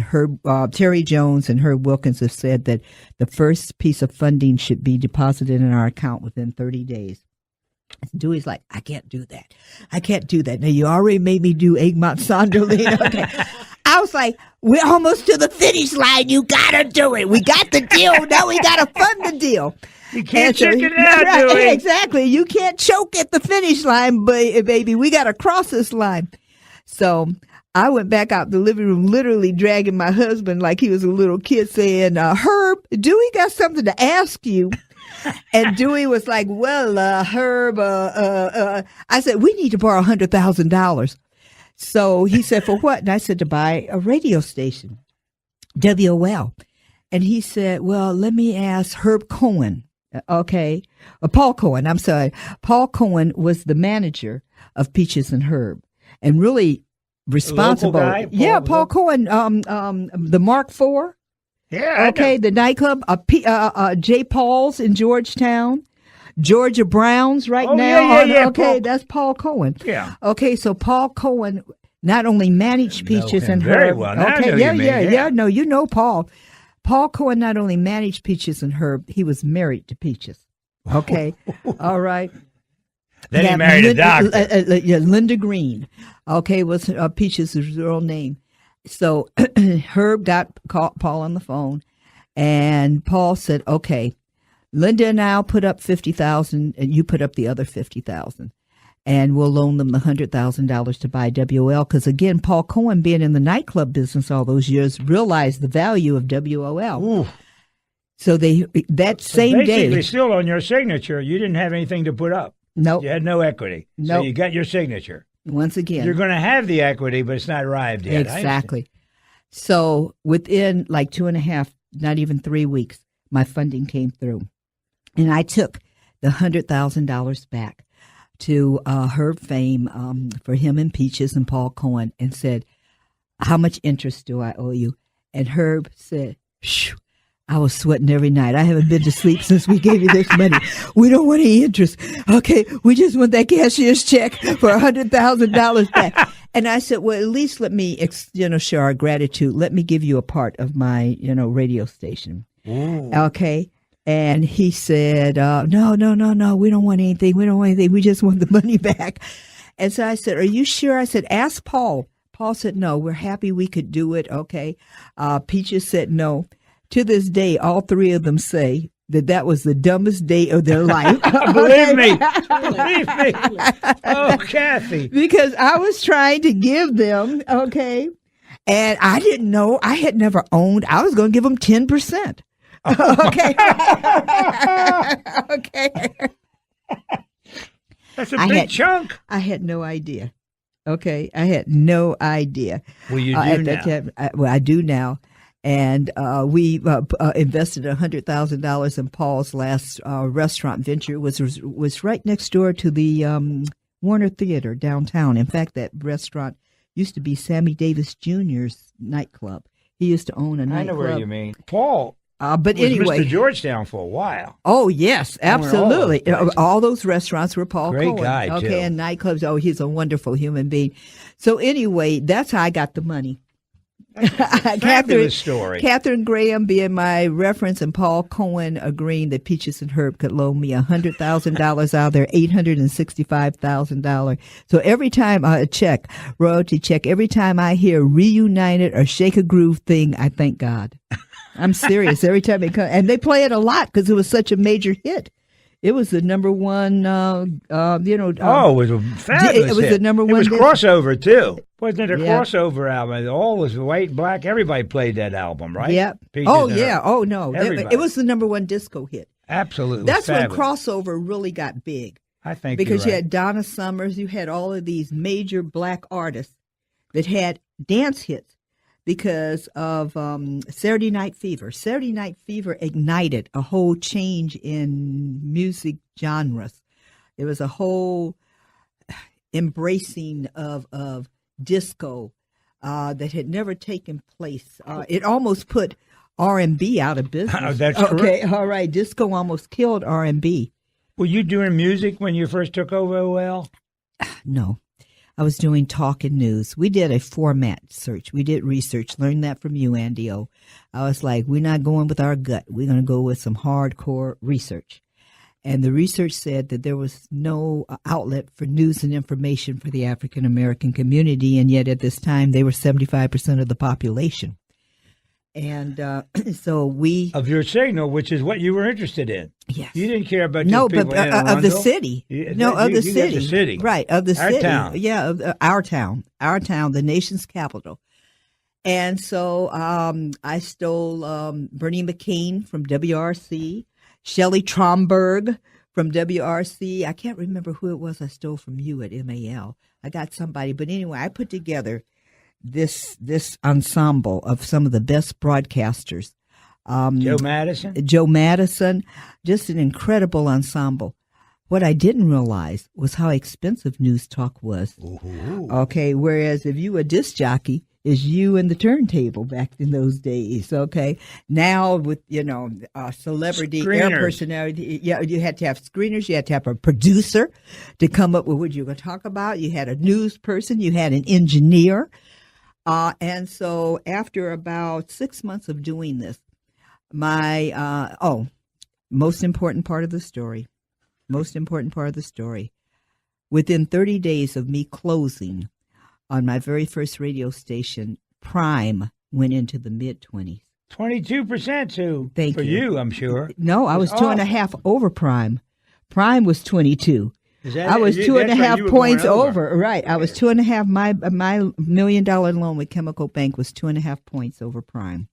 S3: Terry Jones and Herb Wilkins have said that the first piece of funding should be deposited in our account within 30 days. Dewey's like, I can't do that. I can't do that. Now, you already made me do Egmont Sonderling. Okay. I was like, we're almost to the finish line. You got to do it. We got the deal. Now we got to fund the deal.
S2: You can't chicken it out, Dewey.
S3: Exactly. You can't choke at the finish line, baby. We got to cross this line. So I went back out the living room, literally dragging my husband like he was a little kid, saying, Herb, Dewey got something to ask you. And Dewey was like, well, Herb, I said, we need to borrow $100,000. So he said, for what? And I said, to buy a radio station, WOL. And he said, well, let me ask Herb Cohen. Okay. Paul Cohen. I'm sorry. Paul Cohen was the manager of Peaches and Herb and really responsible.
S2: Guy,
S3: Paul Cohen, the Mark IV.
S2: Yeah.
S3: Okay, the nightclub, J. Paul's in Georgetown, Georgia Brown's now.
S2: Yeah,
S3: okay,
S2: Paul.
S3: that's Paul Cohen.
S2: Yeah.
S3: Okay, so Paul Cohen not only managed Peaches and
S2: very
S3: Herb.
S2: well. Now
S3: Okay,
S2: I know
S3: yeah. No, you know Paul. Paul Cohen not only managed Peaches and Herb, he was married to Peaches. Okay, all right.
S2: Then he married a doctor.
S3: Linda Green. Okay, was Peaches' real name. So Herb got Paul on the phone, and Paul said, okay, Linda and I'll put up $50,000 and you put up the other $50,000, and we'll loan them the $100,000 to buy WOL. Because again, Paul Cohen, being in the nightclub business all those years, realized the value of WOL.
S2: Ooh.
S3: So that same day,
S2: basically still on your signature, you didn't have anything to put up.
S3: Nope.
S2: You had no equity.
S3: Nope.
S2: So you got your signature.
S3: Once again,
S2: You're going to have the equity, but it's not arrived yet.
S3: Exactly. So within like 2.5, not even 3 weeks, my funding came through. And I took the $100,000 back to Herb Fame for him and Peaches and Paul Cohen and said, how much interest do I owe you? And Herb said, phew, I was sweating every night. I haven't been to sleep since we gave you this money. We don't want any interest. Okay, we just want that cashier's check for $100,000 back. And I said, well, at least let me, show our gratitude. Let me give you a part of my, radio station.
S2: Ooh.
S3: Okay. And he said, no, we don't want anything. We don't want anything. We just want the money back. And so I said, are you sure? I said, ask Paul. Paul said, no, we're happy we could do it. Okay. Peaches said no. To this day, all three of them say that was the dumbest day of their life.
S2: Believe me. Oh, Cathy.
S3: Because I was trying to give them, okay, and I didn't know. I had never owned. I was going to give them 10%. Okay. Okay.
S2: That's a big chunk.
S3: I had no idea. Okay. I had no idea.
S2: Well, you do now.
S3: I do now. And we invested $100,000 in Paul's last restaurant venture. It was right next door to the Warner Theater downtown. In fact, that restaurant used to be Sammy Davis Jr.'s nightclub. He used to own a nightclub.
S2: I know where you mean. Paul
S3: but
S2: was
S3: anyway,
S2: Mr. Georgetown for a while.
S3: Oh, yes, absolutely.
S2: All those
S3: All those restaurants were Paul
S2: Great
S3: Cohen.
S2: guy,
S3: okay,
S2: too.
S3: and nightclubs. Oh, he's a wonderful human being. So anyway, that's how I got the money.
S2: Fabulous story.
S3: Catherine Graham being my reference, and Paul Cohen agreeing that Peaches and Herb could loan me $100,000 out of their $865,000. So every time royalty check, every time I hear Reunited or Shake a Groove thing, I thank God. I'm serious. Every time it comes, and they play it a lot because it was such a major hit. It was the number one, it
S2: was a fabulous
S3: It was
S2: hit.
S3: the number one.
S2: It was crossover, too. Wasn't it a
S3: Yep.
S2: crossover album? All was white and black. Everybody played that album, right?
S3: Yep.
S2: Peaches
S3: Oh,
S2: and
S3: yeah.
S2: Herb.
S3: Oh, no.
S2: Everybody.
S3: It was the number one disco hit.
S2: Absolutely.
S3: That's when
S2: fabulous.
S3: crossover really got big.
S2: I think
S3: Because you
S2: you're right.
S3: had Donna Summers, you had all of these major black artists that had dance hits because of Saturday Night Fever. Saturday Night Fever ignited a whole change in music genres. There was a whole embracing of disco that had never taken place. It almost put R&B out of business.
S2: That's
S3: okay,
S2: correct.
S3: all right. Disco almost killed R&B.
S2: Were you doing music when you first took over OL?
S3: No, I was doing talk and news. We did a format search. We did research. Learned that from you, Andy O. I was like, we're not going with our gut. We're going to go with some hardcore research. And the research said that there was no outlet for news and information for the African American community, and yet at this time they were 75% of the population. And so we
S2: Of your signal, which is what you were interested in.
S3: yes.
S2: You didn't care about
S3: No,
S2: just people
S3: but
S2: in
S3: of the
S2: Arundel?
S3: city.
S2: You-
S3: No, of
S2: you-
S3: the
S2: you got
S3: city.
S2: the city.
S3: Right, of the
S2: Our
S3: city.
S2: town.
S3: Yeah, our town, the nation's capital. And so I stole Bernie McCain from WRC, Shelley Tromberg from WRC. I can't remember who it was I stole from you at MAL. I got somebody. But anyway, I put together this ensemble of some of the best broadcasters.
S2: Joe Madison?
S3: Joe Madison, just an incredible ensemble. What I didn't realize was how expensive news talk was.
S2: Ooh.
S3: Okay, whereas if you were a disc jockey, is you and the turntable back in those days. Okay, now with celebrity air
S2: Screeners.
S3: personality, yeah, you had to have screeners, you had to have a producer to come up with what you were going to talk about. You had a news person, you had an engineer, and so after about 6 months of doing this, my most important part of the story. Within 30 days of me closing on my very first radio station, Prime went into the mid-20s.
S2: 22% too.
S3: Thank
S2: for
S3: you.
S2: I'm sure.
S3: No, I was
S2: It's
S3: two and a half over Prime. Prime was 22.
S2: Is that
S3: I was
S2: it?
S3: two and a
S2: That's right,
S3: half
S2: you were
S3: points
S2: going
S3: over. Right. I was 2.5. My $1 million loan with Chemical Bank was 2.5 points over Prime.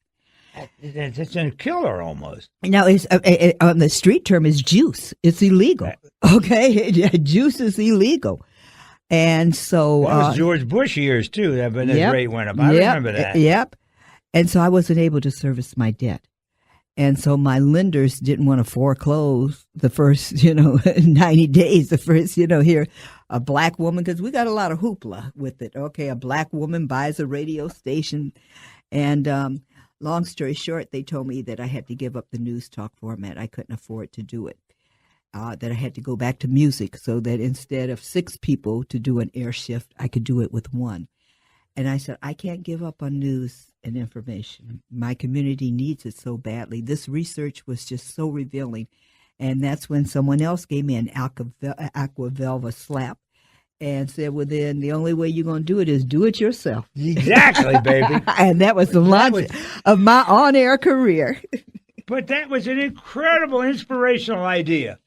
S2: It's a killer almost.
S3: Now, it's on the street term is juice. It's illegal. Okay, juice is illegal, and so
S2: That was George Bush years too. That when his
S3: yep,
S2: rate went up. I
S3: yep,
S2: remember that.
S3: Yep. And so I wasn't able to service my debt, and so my lenders didn't want to foreclose the first 90 days. The first here a black woman, because we got a lot of hoopla with it. Okay, a black woman buys a radio station, and long story short, they told me that I had to give up the news talk format. I couldn't afford to do it. That I had to go back to music so that instead of 6 people to do an air shift, I could do it with 1. And I said, I can't give up on news and information. My community needs it so badly. This research was just so revealing. And that's when someone else gave me an Aquavelva slap and said, well, then the only way you're going to do it is do it yourself.
S2: Exactly, baby.
S3: And that was the launch of my on-air career.
S2: But that was an incredible, inspirational idea.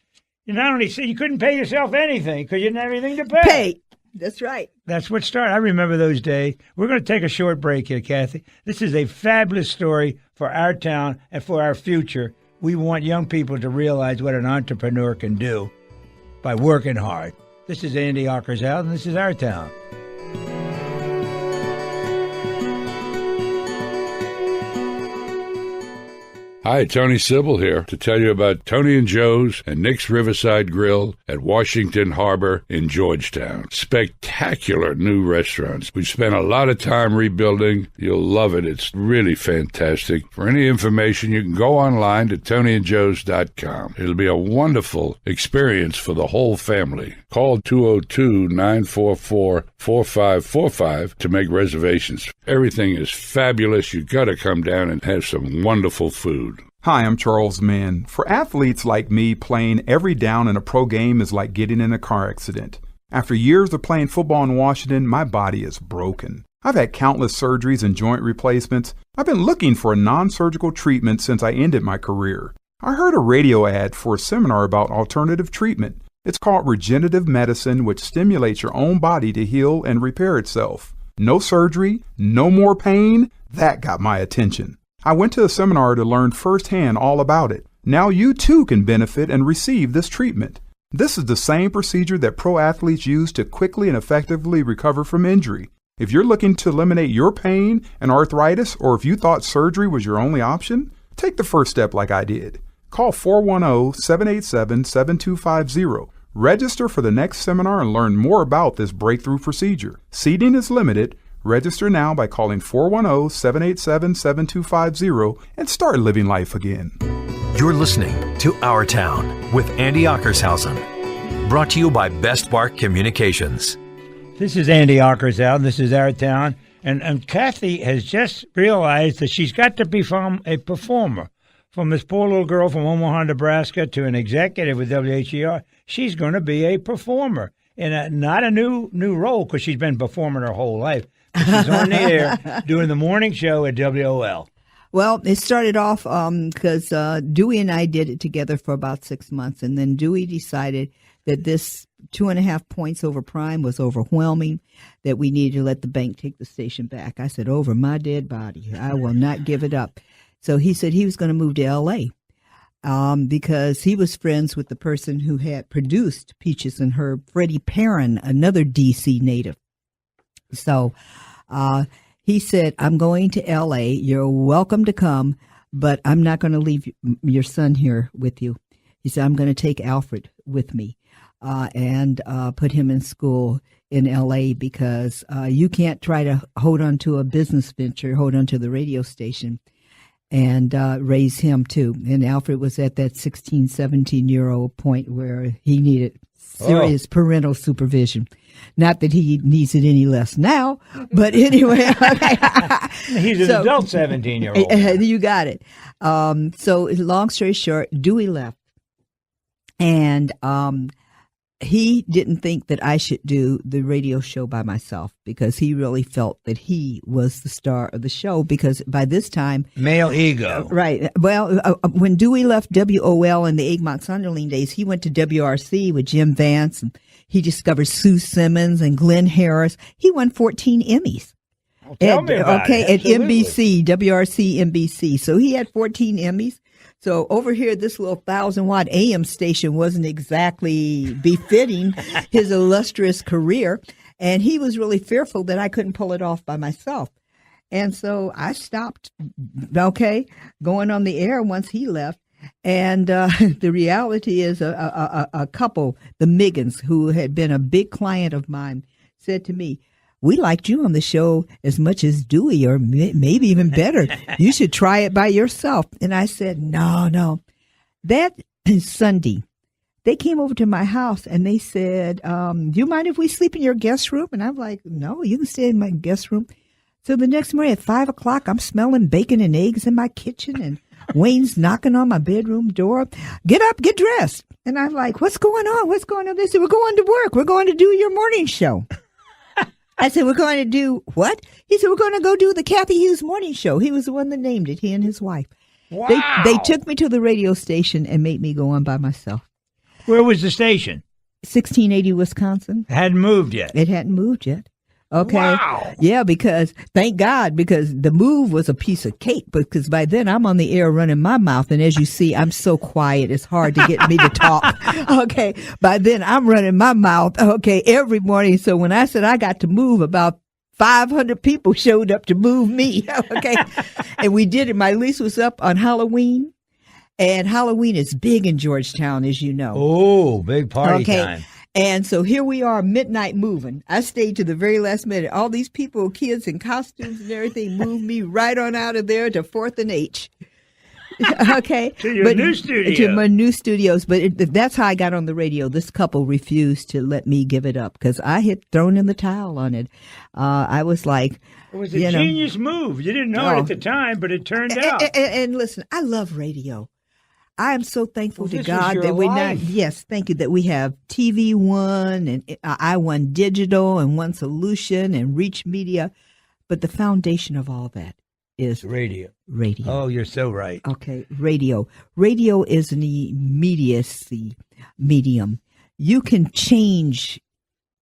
S2: You not only said you couldn't pay yourself anything because you didn't have anything to pay.
S3: That's right.
S2: That's what started. I remember those days. We're going to take a short break here, Cathy. This is a fabulous story for our town and for our future. We want young people to realize what an entrepreneur can do by working hard. This is Andy Ockershout, and this is Our Town.
S8: Hi, Tony Sybil here to tell you about Tony and Joe's and Nick's Riverside Grill at Washington Harbor in Georgetown. Spectacular new restaurants. We've spent a lot of time rebuilding. You'll love it. It's really fantastic. For any information, you can go online to tonyandjoes.com. It'll be a wonderful experience for the whole family. Call 202-944-4545 to make reservations. Everything is fabulous. You've got to come down and have some wonderful food.
S9: Hi, I'm Charles Mann. For athletes like me, playing every down in a pro game is like getting in a car accident. After years of playing football in Washington, my body is broken. I've had countless surgeries and joint replacements. I've been looking for a non-surgical treatment since I ended my career. I heard a radio ad for a seminar about alternative treatment. It's called regenerative medicine, which stimulates your own body to heal and repair itself. No surgery, no more pain. That got my attention. I went to a seminar to learn firsthand all about it. Now you too can benefit and receive this treatment. This is the same procedure that pro athletes use to quickly and effectively recover from injury. If you're looking to eliminate your pain and arthritis, or if you thought surgery was your only option, take the first step like I did. Call 410-787-7250. Register for the next seminar and learn more about this breakthrough procedure. Seating is limited. Register now by calling 410-787-7250 and start living life again.
S1: You're listening to Our Town with Andy Ockershausen. Brought to you by Best Bark Communications.
S2: This is Andy Ockershausen. This is Our Town. And Cathy has just realized that she's got to become a performer. From this poor little girl from Omaha, Nebraska, to an executive with WHER, she's going to be a performer in not a new role, because she's been performing her whole life. She's on the air doing the morning show at WOL.
S3: Well, it started off because Dewey and I did it together for about 6 months, and then Dewey decided that this 2.5 points over prime was overwhelming, that we needed to let the bank take the station back. I said, over my dead body, I will not give it up. So he said he was going to move to L.A. Because he was friends with the person who had produced Peaches and Herb, Freddie Perrin, another D.C. native. So he said, I'm going to L.A. You're welcome to come, but I'm not going to leave your son here with you. He said, I'm going to take Alfred with me and put him in school in L.A. because you can't try to hold on to a business venture, hold on to the radio station, and raise him too. And Alfred was at that 16, 17-year-old point where he needed serious parental supervision. Not that he needs it any less now, but anyway.
S2: He's an adult 17-year-old.
S3: You got it. So long story short, Dewey left. And he didn't think that I should do the radio show by myself, because he really felt that he was the star of the show, because by this time...
S2: Male ego.
S3: Right. Well, when Dewey left WOL in the Egmont Sunderland days, he went to WRC with Jim Vance, and he discovered Sue Simmons and Glenn Harris. He won 14 Emmys.
S2: Well, tell me about it.
S3: At NBC, WRC NBC. So he had 14 Emmys. So over here, this little 1,000-watt AM station wasn't exactly befitting his illustrious career. And he was really fearful that I couldn't pull it off by myself. And so I stopped, going on the air once he left. And the reality is a couple, the Miggins, who had been a big client of mine, said to me, we liked you on the show as much as Dewey, or maybe even better. You should try it by yourself. And I said, no. That Sunday, they came over to my house and they said, do you mind if we sleep in your guest room? And I'm like, no, you can stay in my guest room. So the next morning at 5 o'clock, I'm smelling bacon and eggs in my kitchen, and Wayne's knocking on my bedroom door. Get up, get dressed. And I'm like, what's going on? What's going on? They said, we're going to work. We're going to do your morning show. I said, we're going to do what? He said, we're going to go do the Cathy Hughes morning show. He was the one that named it, he and his wife.
S2: Wow.
S3: They took me to the radio station and made me go on by myself.
S2: Where was the station?
S3: 1680 Wisconsin.
S2: Hadn't moved yet.
S3: It hadn't moved yet. Okay.
S2: Wow.
S3: Yeah, because thank God, because the move was a piece of cake, because by then I'm on the air running my mouth. And as you see, I'm so quiet. It's hard to get me to talk. Okay. By then I'm running my mouth. Okay. Every morning. So when I said I got to move about 500 people showed up to move me. Okay. And we did it. My lease was up on Halloween. And Halloween is big in Georgetown, as you know.
S2: Oh, big party time.
S3: And so here we are, midnight moving. I stayed to the very last minute. All these people, kids in costumes and everything, moved me right on out of there to 4th and H. Okay.
S2: To your new studio.
S3: To my new studios. But that's how I got on the radio. This couple refused to let me give it up because I had thrown in the towel on it. I was like,
S2: it was a genius move. You didn't know it at the time, but it turned out.
S3: And listen, I love radio. I am so thankful to
S2: this
S3: God
S2: was
S3: that
S2: your
S3: we're
S2: life.
S3: not. Yes, thank you that we have TV One and I One Digital and One Solution and Reach Media, but the foundation of all that is
S2: radio.
S3: Radio.
S2: Oh, you're so right.
S3: Okay, radio. Radio is an immediacy medium. You can change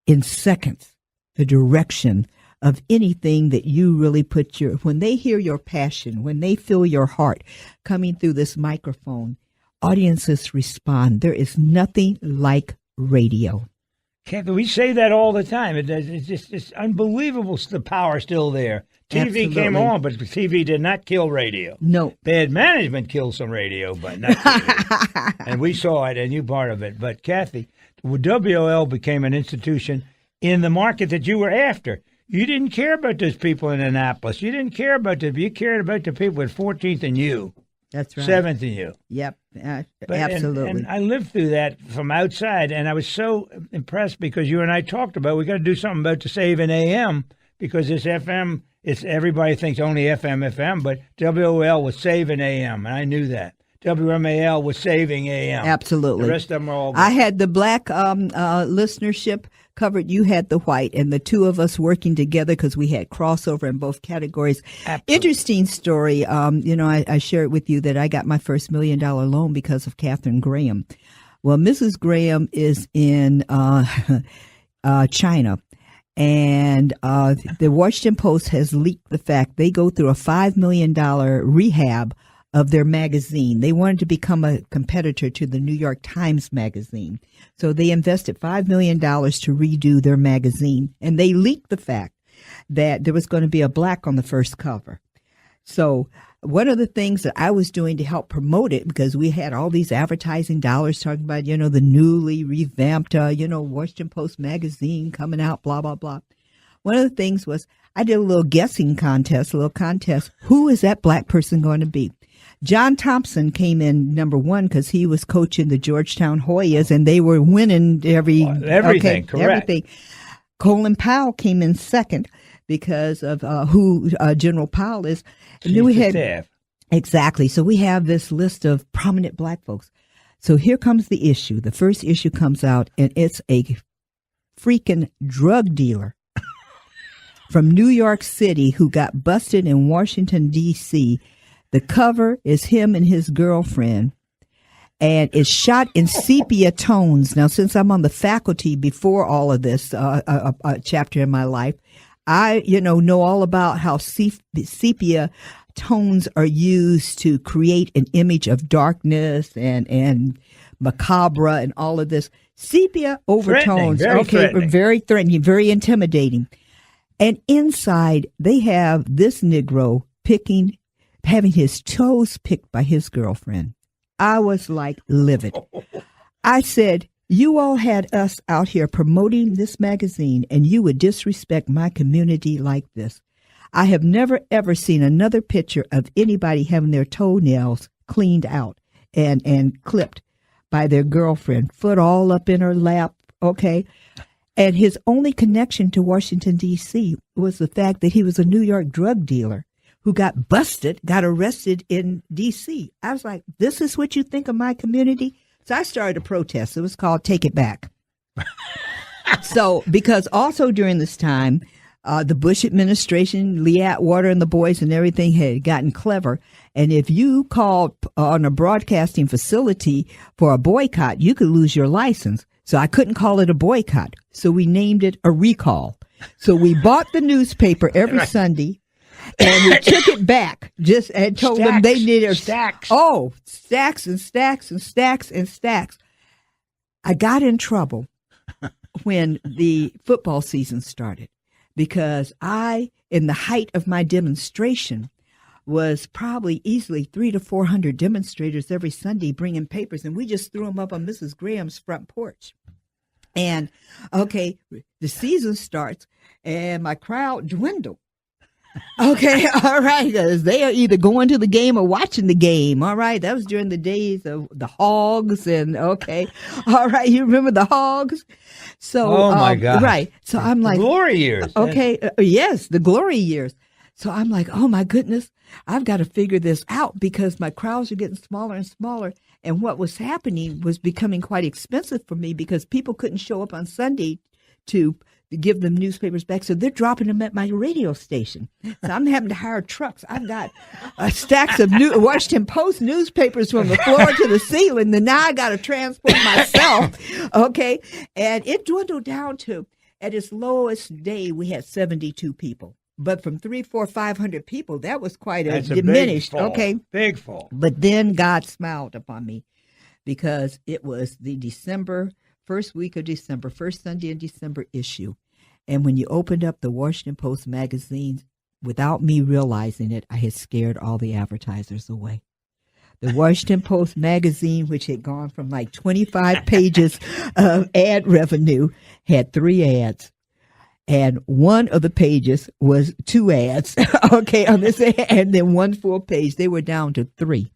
S3: in seconds the direction of anything that you really put when they hear your passion, when they feel your heart coming through this microphone, audiences respond. There is nothing like radio.
S2: Cathy, we say that all the time. It's just it's unbelievable. The power still there. TV
S3: Absolutely.
S2: came on, but TV did not kill radio.
S3: No.
S2: Bad management killed some radio, but not TV. And we saw it, and you part of it. But Cathy, WOL became an institution in the market that you were after. You didn't care about those people in Annapolis. You didn't care about them. You cared about the people at 14th and U.
S3: That's right.
S2: 7th and U.
S3: Yep, absolutely.
S2: And I lived through that from outside, and I was so impressed because you and I talked about we got to do something about the save in AM because this FM, everybody thinks only FM, but WOL was saving AM, and I knew that. WMAL was saving AM.
S3: Absolutely.
S2: The rest of them are all.
S3: I had the black listenership covered. You had the white, and the two of us working together because we had crossover in both categories.
S2: Absolutely.
S3: Interesting story. I shared with you that I got my first $1 million loan because of Catherine Graham. Well, Mrs. Graham is in China. And the Washington Post has leaked the fact they go through a $5 million rehab of their magazine. They wanted to become a competitor to the New York Times magazine. So they invested $5 million to redo their magazine. And they leaked the fact that there was going to be a black on the first cover. So one of the things that I was doing to help promote it, because we had all these advertising dollars talking about, the newly revamped, Washington Post magazine coming out, blah, blah, blah. One of the things was I did a little guessing contest, Who is that black person going to be? John Thompson came in number one because he was coaching the Georgetown Hoyas, and they were winning everything.
S2: Correct.
S3: Everything. Colin Powell came in second because of who General Powell is. And then we had
S2: staff.
S3: Exactly. So we have this list of prominent black folks. So here comes the issue. The first issue comes out, and it's a freaking drug dealer from New York City who got busted in Washington, D.C. The cover is him and his girlfriend, and it's shot in sepia tones. Now, since I'm on the faculty before all of this chapter in my life, I, know all about how sepia tones are used to create an image of darkness and macabre and all of this. Sepia overtones. Very threatening, very intimidating. And inside, they have this Negro having his toes picked by his girlfriend. I was like livid. I said, you all had us out here promoting this magazine, and you would disrespect my community like this. I have never, ever seen another picture of anybody having their toenails cleaned out and clipped by their girlfriend, foot all up in her lap, okay? And his only connection to Washington, D.C. was the fact that he was a New York drug dealer who got arrested in D.C. I was like, this is what you think of my community? So I started a protest. It was called Take It Back. So, because also during this time, the Bush administration, Lee Atwater and the boys and everything had gotten clever. And if you called on a broadcasting facility for a boycott, you could lose your license. So I couldn't call it a boycott. So we named it a recall. So we bought the newspaper every Sunday. And we took it back and told them they needed
S2: stacks.
S3: Oh, stacks and stacks and stacks and stacks. I got in trouble when the football season started because I, in the height of my demonstration, was probably easily 300 to 400 demonstrators every Sunday bringing papers, and we just threw them up on Mrs. Graham's front porch. And, okay, the season starts, and my crowd dwindled. Okay, all right, because they are either going to the game or watching the game. All right, that was during the days of the Hogs, and okay, all right, you remember the Hogs? So,
S2: oh my God,
S3: right? So I'm like,
S2: glory years.
S3: Okay, yes, the glory years. So I'm like, oh my goodness, I've got to figure this out because my crowds are getting smaller and smaller, and what was happening was becoming quite expensive for me because people couldn't show up on Sunday to give them newspapers back, so they're dropping them at my radio station. So I'm having to hire trucks. I've got stacks of Washington Post newspapers from the floor to the ceiling, and now I got to transport myself. Okay, and it dwindled down to, at its lowest day, we had 72 people. But from 300, 400, 500 people, that was quite a diminished.
S2: Big fall.
S3: Okay,
S2: big fall.
S3: But then God smiled upon me because it was the first week of December, first Sunday in December issue. And when you opened up the Washington Post magazine, without me realizing it, I had scared all the advertisers away. The Washington Post magazine, which had gone from like 25 pages of ad revenue, had 3 ads. And one of the pages was 2 ads, okay, on this, and then 1 full page. They were down to 3,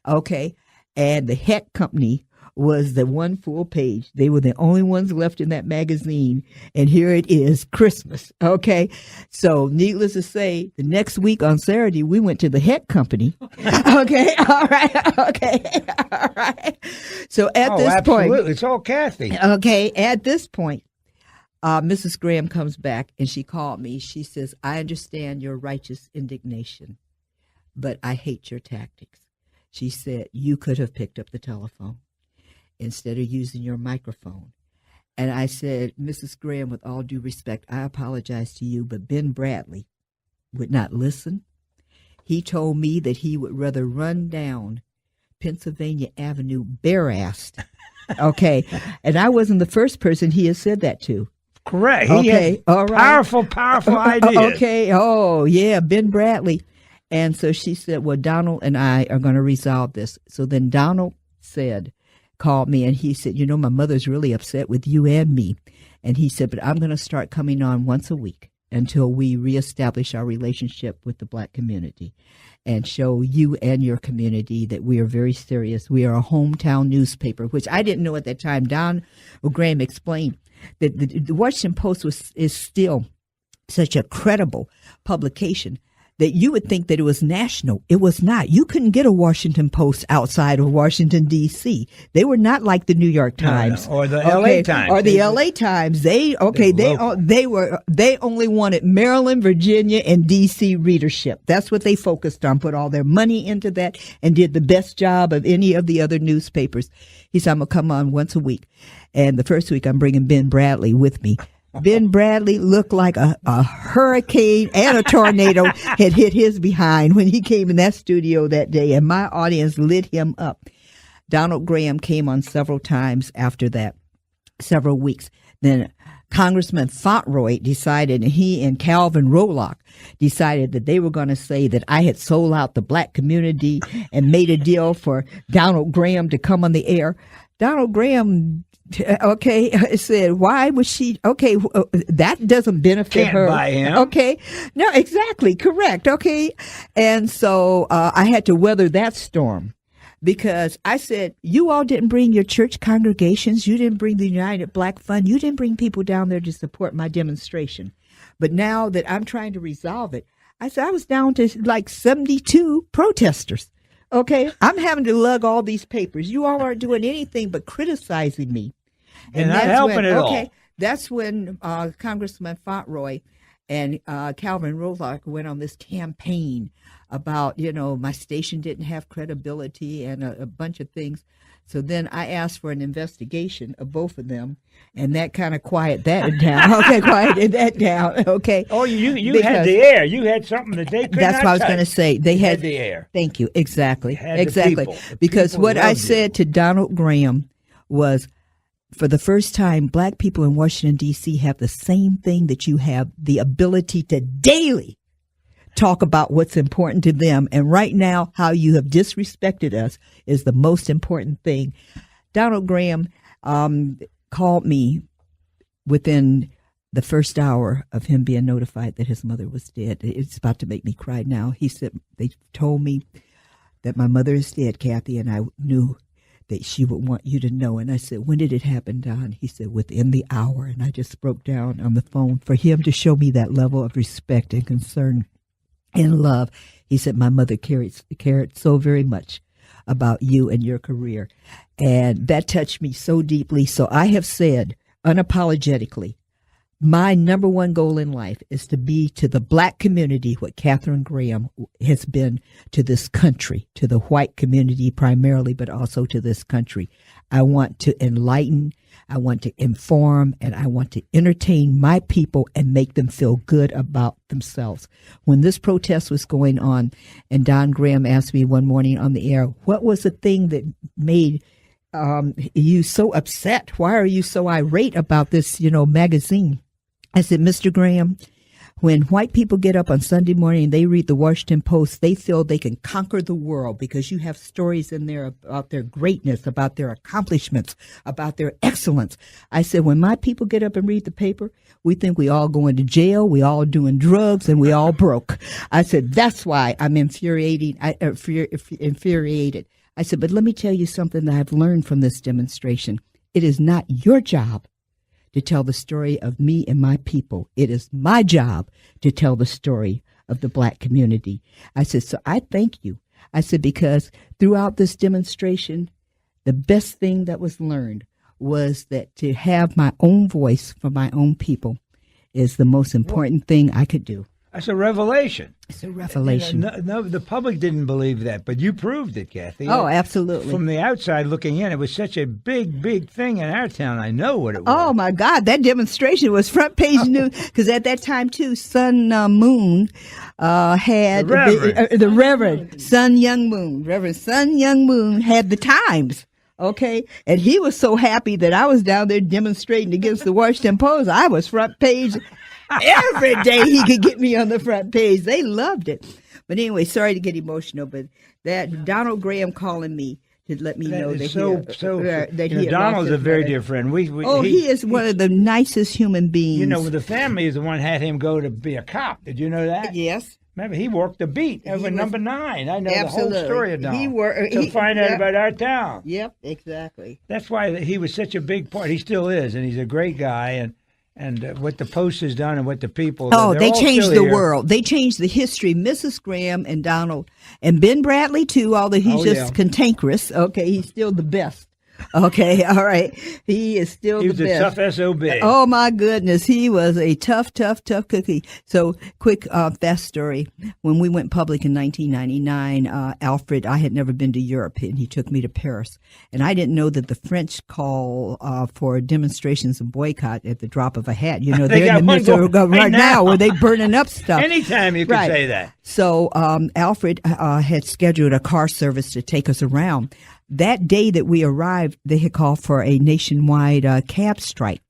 S3: okay. And the Heck Company was the 1 full page. They were the only ones left in that magazine. And here it is, Christmas, okay. So needless to say, the next week on Saturday, we went to the Heck Company, okay, all right, okay, all right. So at this
S2: absolutely.
S3: point.
S2: It's all Cathy.
S3: Okay, at this point, Mrs. Graham comes back and she called me. She says, I understand your righteous indignation, but I hate your tactics. She said, you could have picked up the telephone instead of using your microphone. And I said, Mrs. Graham, with all due respect, I apologize to you, but Ben Bradlee would not listen. He told me that he would rather run down Pennsylvania Avenue bare-assed. Okay. And I wasn't the first person he has said that to.
S2: Correct.
S3: Okay, all right.
S2: Powerful ideas.
S3: Okay, oh, yeah, Ben Bradlee. And so she said, well, Donald and I are going to resolve this. So then Donald called me, and he said, you know, my mother's really upset with you and me. And he said, but I'm going to start coming on once a week until we reestablish our relationship with the Black community and show you and your community that we are very serious. We are a hometown newspaper, which I didn't know at that time. Don Graham explained that the Washington Post is still such a credible publication that you would think that it was national. It was not. You couldn't get a Washington Post outside of Washington, D.C. They were not like the New York Times.
S2: No, or the L.A. Times.
S3: Or the L.A. Times. They only wanted Maryland, Virginia, and D.C. readership. That's what they focused on, put all their money into that, and did the best job of any of the other newspapers. He said, I'm going to come on once a week. And the first week, I'm bringing Ben Bradlee with me. Ben Bradlee looked like a hurricane and a tornado had hit his behind when he came in that studio that day, and my audience lit him up. Donald Graham came on several times after that, several weeks. Then Congressman Fauntleroy decided, and he and Calvin Roloff decided that they were going to say that I had sold out the Black community and made a deal for Donald Graham to come on the air. Donald Graham said, why was she, that doesn't benefit
S2: Can't
S3: her.
S2: buy him.
S3: Okay. No, exactly. Correct. Okay. And so I had to weather that storm because I said, you all didn't bring your church congregations. You didn't bring the United Black Fund. You didn't bring people down there to support my demonstration. But now that I'm trying to resolve it, I said, I was down to like 72 protesters. Okay. I'm having to lug all these papers. You all aren't doing anything but criticizing me.
S2: And not helping at all.
S3: That's when Congressman Fauntleroy and Calvin Roloff went on this campaign about, my station didn't have credibility and a bunch of things. So then I asked for an investigation of both of them, and that kind of quieted that down. Okay, quieted that down. Okay.
S2: Oh, you had the air. You had something that they could not
S3: That's what I was
S2: touch.
S3: going to say. They had
S2: the air.
S3: Thank you. Exactly.
S2: Had
S3: Exactly.
S2: the people. The
S3: Because
S2: people
S3: what I
S2: loved
S3: said to Donald Graham was, for the first time, black people in Washington, D.C. have the same thing that you have, the ability to daily talk about what's important to them. And right now, how you have disrespected us is the most important thing. Donald Graham called me within the first hour of him being notified that his mother was dead. It's about to make me cry now. He said, they told me that my mother is dead, Cathy, and I knew that she would want you to know. And I said, when did it happen, Don? He said, within the hour. And I just broke down on the phone for him to show me that level of respect and concern and love. He said, my mother cared so very much about you and your career. And that touched me so deeply. So I have said unapologetically, my number one goal in life is to be to the black community what Katharine Graham has been to this country, to the white community primarily, but also to this country. I want to enlighten, I want to inform, and I want to entertain my people and make them feel good about themselves. When this protest was going on, and Don Graham asked me one morning on the air, what was the thing that made you so upset? Why are you so irate about this, magazine? I said, Mr. Graham, when white people get up on Sunday morning and they read the Washington Post, they feel they can conquer the world because you have stories in there about their greatness, about their accomplishments, about their excellence. I said, when my people get up and read the paper, we think we all going to jail, we all doing drugs, and we all broke. I said, that's why I'm infuriated. I said, but let me tell you something that I've learned from this demonstration. It is not your job to tell the story of me and my people. It is my job to tell the story of the black community. I said, so I thank you. I said, because throughout this demonstration, the best thing that was learned was that to have my own voice for my own people is the most important thing I could do.
S2: That's a revelation.
S3: It's a revelation.
S2: No, the public didn't believe that, but you proved it, Cathy.
S3: Oh, absolutely.
S2: From the outside looking in, it was such a big, big thing in our town. I know what it was.
S3: Oh, my God. That demonstration was front page news because at that time, too, Sun Moon had the Reverend Sun Young Moon. Reverend Sun Young Moon had the Times. Okay. And he was so happy that I was down there demonstrating against the Washington Post. I was front page. Every day he could get me on the front page. They loved it. But anyway, sorry to get emotional, but that Donald Graham calling me to let me know that
S2: Donald's a very dear friend.
S3: He is one of the nicest human beings.
S2: The family is the one had him go to be a cop. Did you know that?
S3: Yes.
S2: Remember, he worked the beat over number 9. I know
S3: absolutely.
S2: The whole story of Donald. To find out about our town.
S3: Yep, exactly.
S2: That's why he was such a big part. He still is, and he's a great guy. And what the Post has done and what the people...
S3: they changed the world. They changed the history. Mrs. Graham and Donald and Ben Bradlee, too, although he's cantankerous. Okay, he's still the best. Okay, all right. He is still the best.
S2: He was a tough SOB.
S3: Oh, my goodness. He was a tough cookie. So, quick fast story. When we went public in 1999, Alfred, I had never been to Europe, and he took me to Paris. And I didn't know that the French call for demonstrations and boycott at the drop of a hat. They're in the midst of right now where they're burning up stuff.
S2: Anytime you can say that.
S3: So, Alfred had scheduled a car service to take us around. That day that we arrived, they had called for a nationwide cab strike.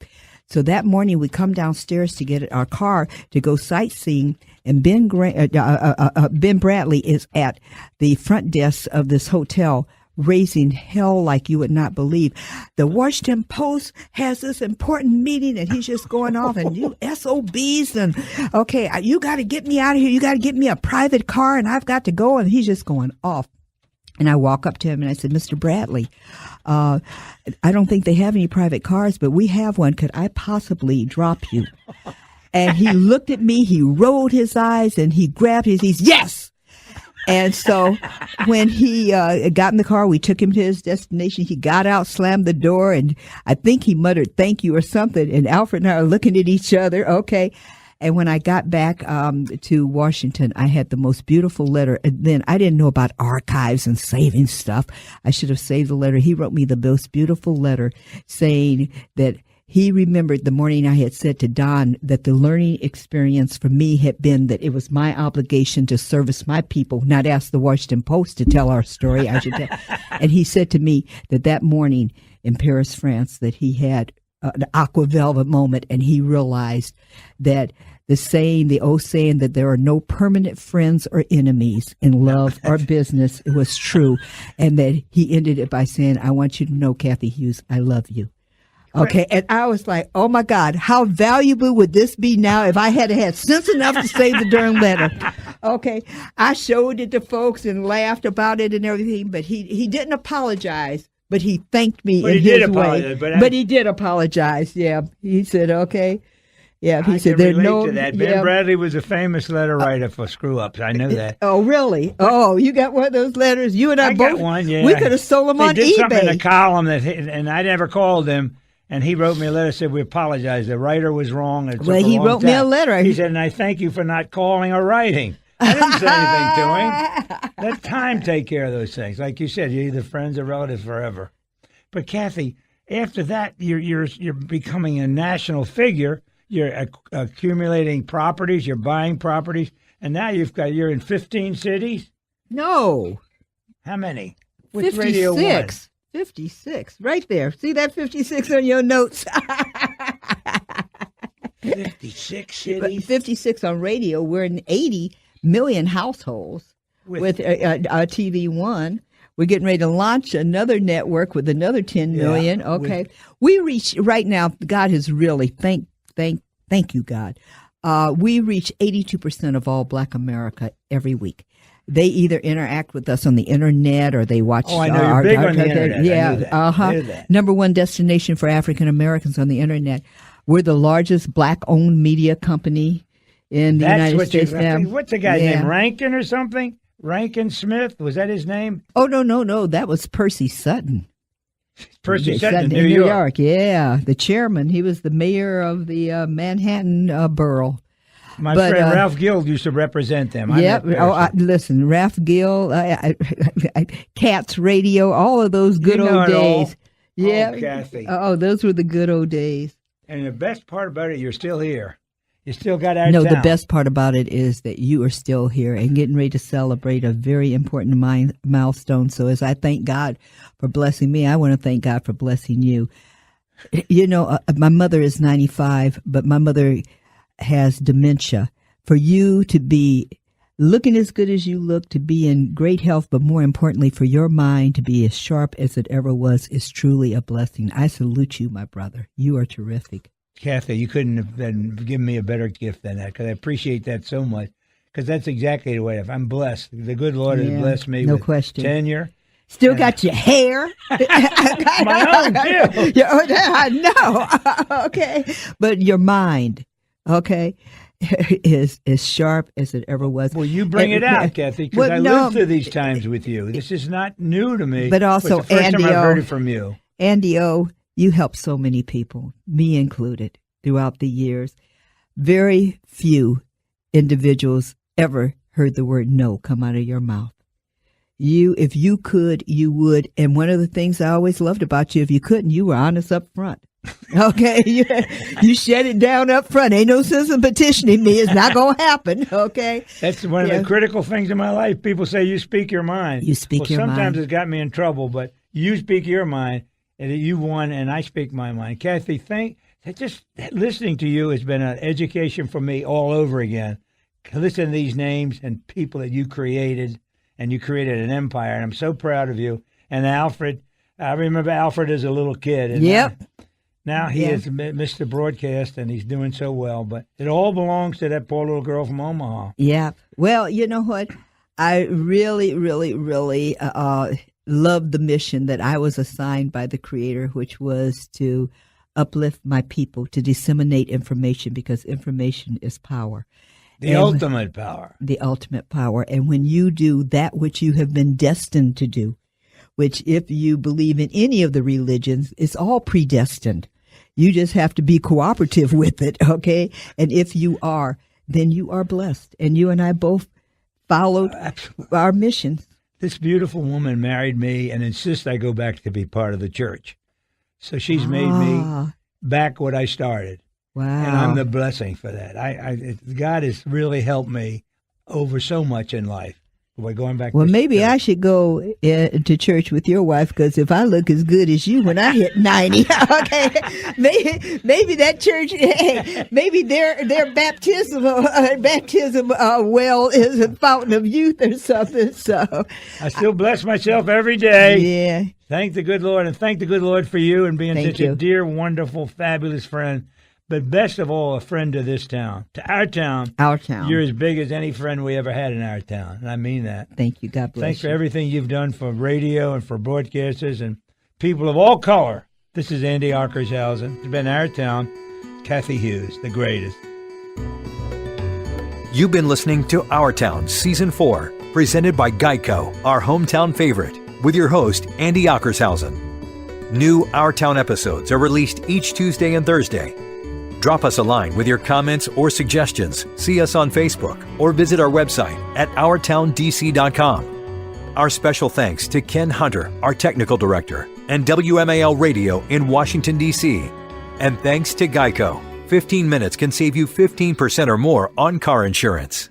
S3: So that morning, we come downstairs to get our car to go sightseeing, and Ben Bradlee is at the front desk of this hotel raising hell like you would not believe. The Washington Post has this important meeting, and he's just going off, and you SOBs, and okay, you got to get me out of here. You got to get me a private car, and I've got to go, and he's just going off. And I walk up to him and I said, Mr. Bradlee, I don't think they have any private cars, but we have one. Could I possibly drop you? And he looked at me, he rolled his eyes, and he grabbed he's yes. And so when he got in the car, we took him to his destination. He got out, slammed the door, and I think he muttered, thank you or something. And Alfred and I are looking at each other. Okay. And when I got back to Washington, I had the most beautiful letter. And then I didn't know about archives and saving stuff. I should have saved the letter. He wrote me the most beautiful letter saying that he remembered the morning I had said to Don that the learning experience for me had been that it was my obligation to service my people, not ask the Washington Post to tell our story. I should tell. And he said to me that morning in Paris, France, that he had an aqua velvet moment, and he realized that the old saying that there are no permanent friends or enemies in love or business, it was true. And that he ended it by saying, I want you to know, Cathy Hughes, I love you. Okay. And I was like, oh my God, how valuable would this be now if I had had sense enough to say the darn letter? Okay. I showed it to folks and laughed about it and everything, but he didn't apologize, but he thanked me in his way. But he did apologize. Yeah. He said, okay. Yeah, he said there's no.
S2: To that. Ben Bradlee was a famous letter writer for screw ups. I know that.
S3: Oh, really? Oh, you got one of those letters? You and I both
S2: got one. Yeah,
S3: we could have sold them on eBay.
S2: They did something in a column and I never called him. And he wrote me a letter, said, we apologize. The writer was wrong.
S3: Well, he wrote me a letter.
S2: He said, and I thank you for not calling or writing. I didn't say anything to him. Let time take care of those things. Like you said, you're either friends or relatives forever. But, Cathy, after that, you're becoming a national figure. You're accumulating properties. You're buying properties. And now you're in 15 cities?
S3: No.
S2: How many?
S3: What's Radio 1? 56, right there. See that 56 on your notes?
S2: 56 cities?
S3: 56 on radio. We're in 80 million households with TV One. We're getting ready to launch another network with another 10 million. Okay. We reach, right now, God has really, thank you, God. We reach 82% of all Black America every week. They either interact with us on the internet or they watch.
S2: Oh, I know you're big on the internet.
S3: Yeah, Number one destination for African Americans on the internet. We're the largest Black-owned media company in the United States now.
S2: What's the guy's name? Rankin or something? Rankin Smith? Was that his name?
S3: Oh, no. That was Percy Sutton.
S2: Percy Sutton in New York.
S3: Yeah, the chairman. He was the mayor of the Manhattan borough.
S2: My friend Ralph Gill used to represent them.
S3: Yeah. Listen, Ralph Gill, Cats Radio, all of those good old days. Yeah.
S2: Oh, Cathy.
S3: Oh, those were the good old days.
S2: And the best part about it, you're still here. You still got our
S3: No,
S2: town.
S3: the best part about it is that you are still here and getting ready to celebrate a very important milestone. So as I thank God for blessing me, I want to thank God for blessing you. You know, my mother is 95, but my mother has dementia. For you to be looking as good as you look, to be in great health, but more importantly, for your mind to be as sharp as it ever was, is truly a blessing. I salute you, my brother. You are terrific.
S2: Cathy, you couldn't have given me a better gift than that, because I appreciate that so much, because that's exactly the way I'm blessed. The good Lord has blessed me with
S3: question.
S2: tenure.
S3: Still got your hair.
S2: My own, too.
S3: I know. Okay. But your mind, okay, is as sharp as it ever was.
S2: Well, you bring it out, Cathy, because I lived through these times with you. This is not new to me.
S3: But also,
S2: it's the first time I've heard it from you.
S3: Andy O., you helped so many people, me included, throughout the years. Very few individuals ever heard the word no come out of your mouth. If you could, you would. And one of the things I always loved about you, if you couldn't, you were honest up front. Okay, you shut it down up front. Ain't no sense in petitioning me. It's not going to happen. Okay,
S2: that's one of the critical things in my life. People say you speak your mind.
S3: You speak your mind.
S2: Sometimes it's got me in trouble, but you speak your mind, and you won, and I speak my mind. Cathy, just listening to you has been an education for me all over again. Listen to these names and people that you created, and you created an empire, and I'm so proud of you. And Alfred, I remember Alfred as a little kid. And now he has missed the broadcast, and he's doing so well. But it all belongs to that poor little girl from Omaha.
S3: Yeah. Well, you know what? I really, really, really love the mission that I was assigned by the Creator, which was to uplift my people, to disseminate information, because information is power.
S2: The ultimate power.
S3: The ultimate power. And when you do that which you have been destined to do, which if you believe in any of the religions, it's all predestined. You just have to be cooperative with it, okay? And if you are, then you are blessed. And you and I both followed our missions.
S2: This beautiful woman married me and insists I go back to be part of the church. So she's made me back what I started.
S3: Wow.
S2: And I'm the blessing for that. God has really helped me over so much in life. We're going back.
S3: Well,
S2: to
S3: maybe
S2: church.
S3: I should go to church with your wife, because if I look as good as you when I hit 90, okay, maybe that church, maybe their baptism well is a fountain of youth or something. So
S2: I still bless myself every day.
S3: Yeah.
S2: Thank the good Lord, and thank the good Lord for you and being
S3: Thank
S2: such
S3: you.
S2: a dear, wonderful, fabulous friend. But best of all, a friend to this town, to our town.
S3: Our town.
S2: You're as big as any friend we ever had in our town, and I mean that.
S3: Thank you. God bless
S2: Thanks
S3: you.
S2: for everything you've done for radio and for broadcasters and people of all color. This is Andy Ockershausen. It's been our town. Cathy Hughes, the greatest.
S1: You've been listening to Our Town Season 4, presented by Geico, our hometown favorite, with your host, Andy Ockershausen. New Our Town episodes are released each Tuesday and Thursday. Drop us a line with your comments or suggestions. See us on Facebook or visit our website at ourtowndc.com. Our special thanks to Ken Hunter, our technical director, and WMAL Radio in Washington, D.C. And thanks to Geico. 15 minutes can save you 15% or more on car insurance.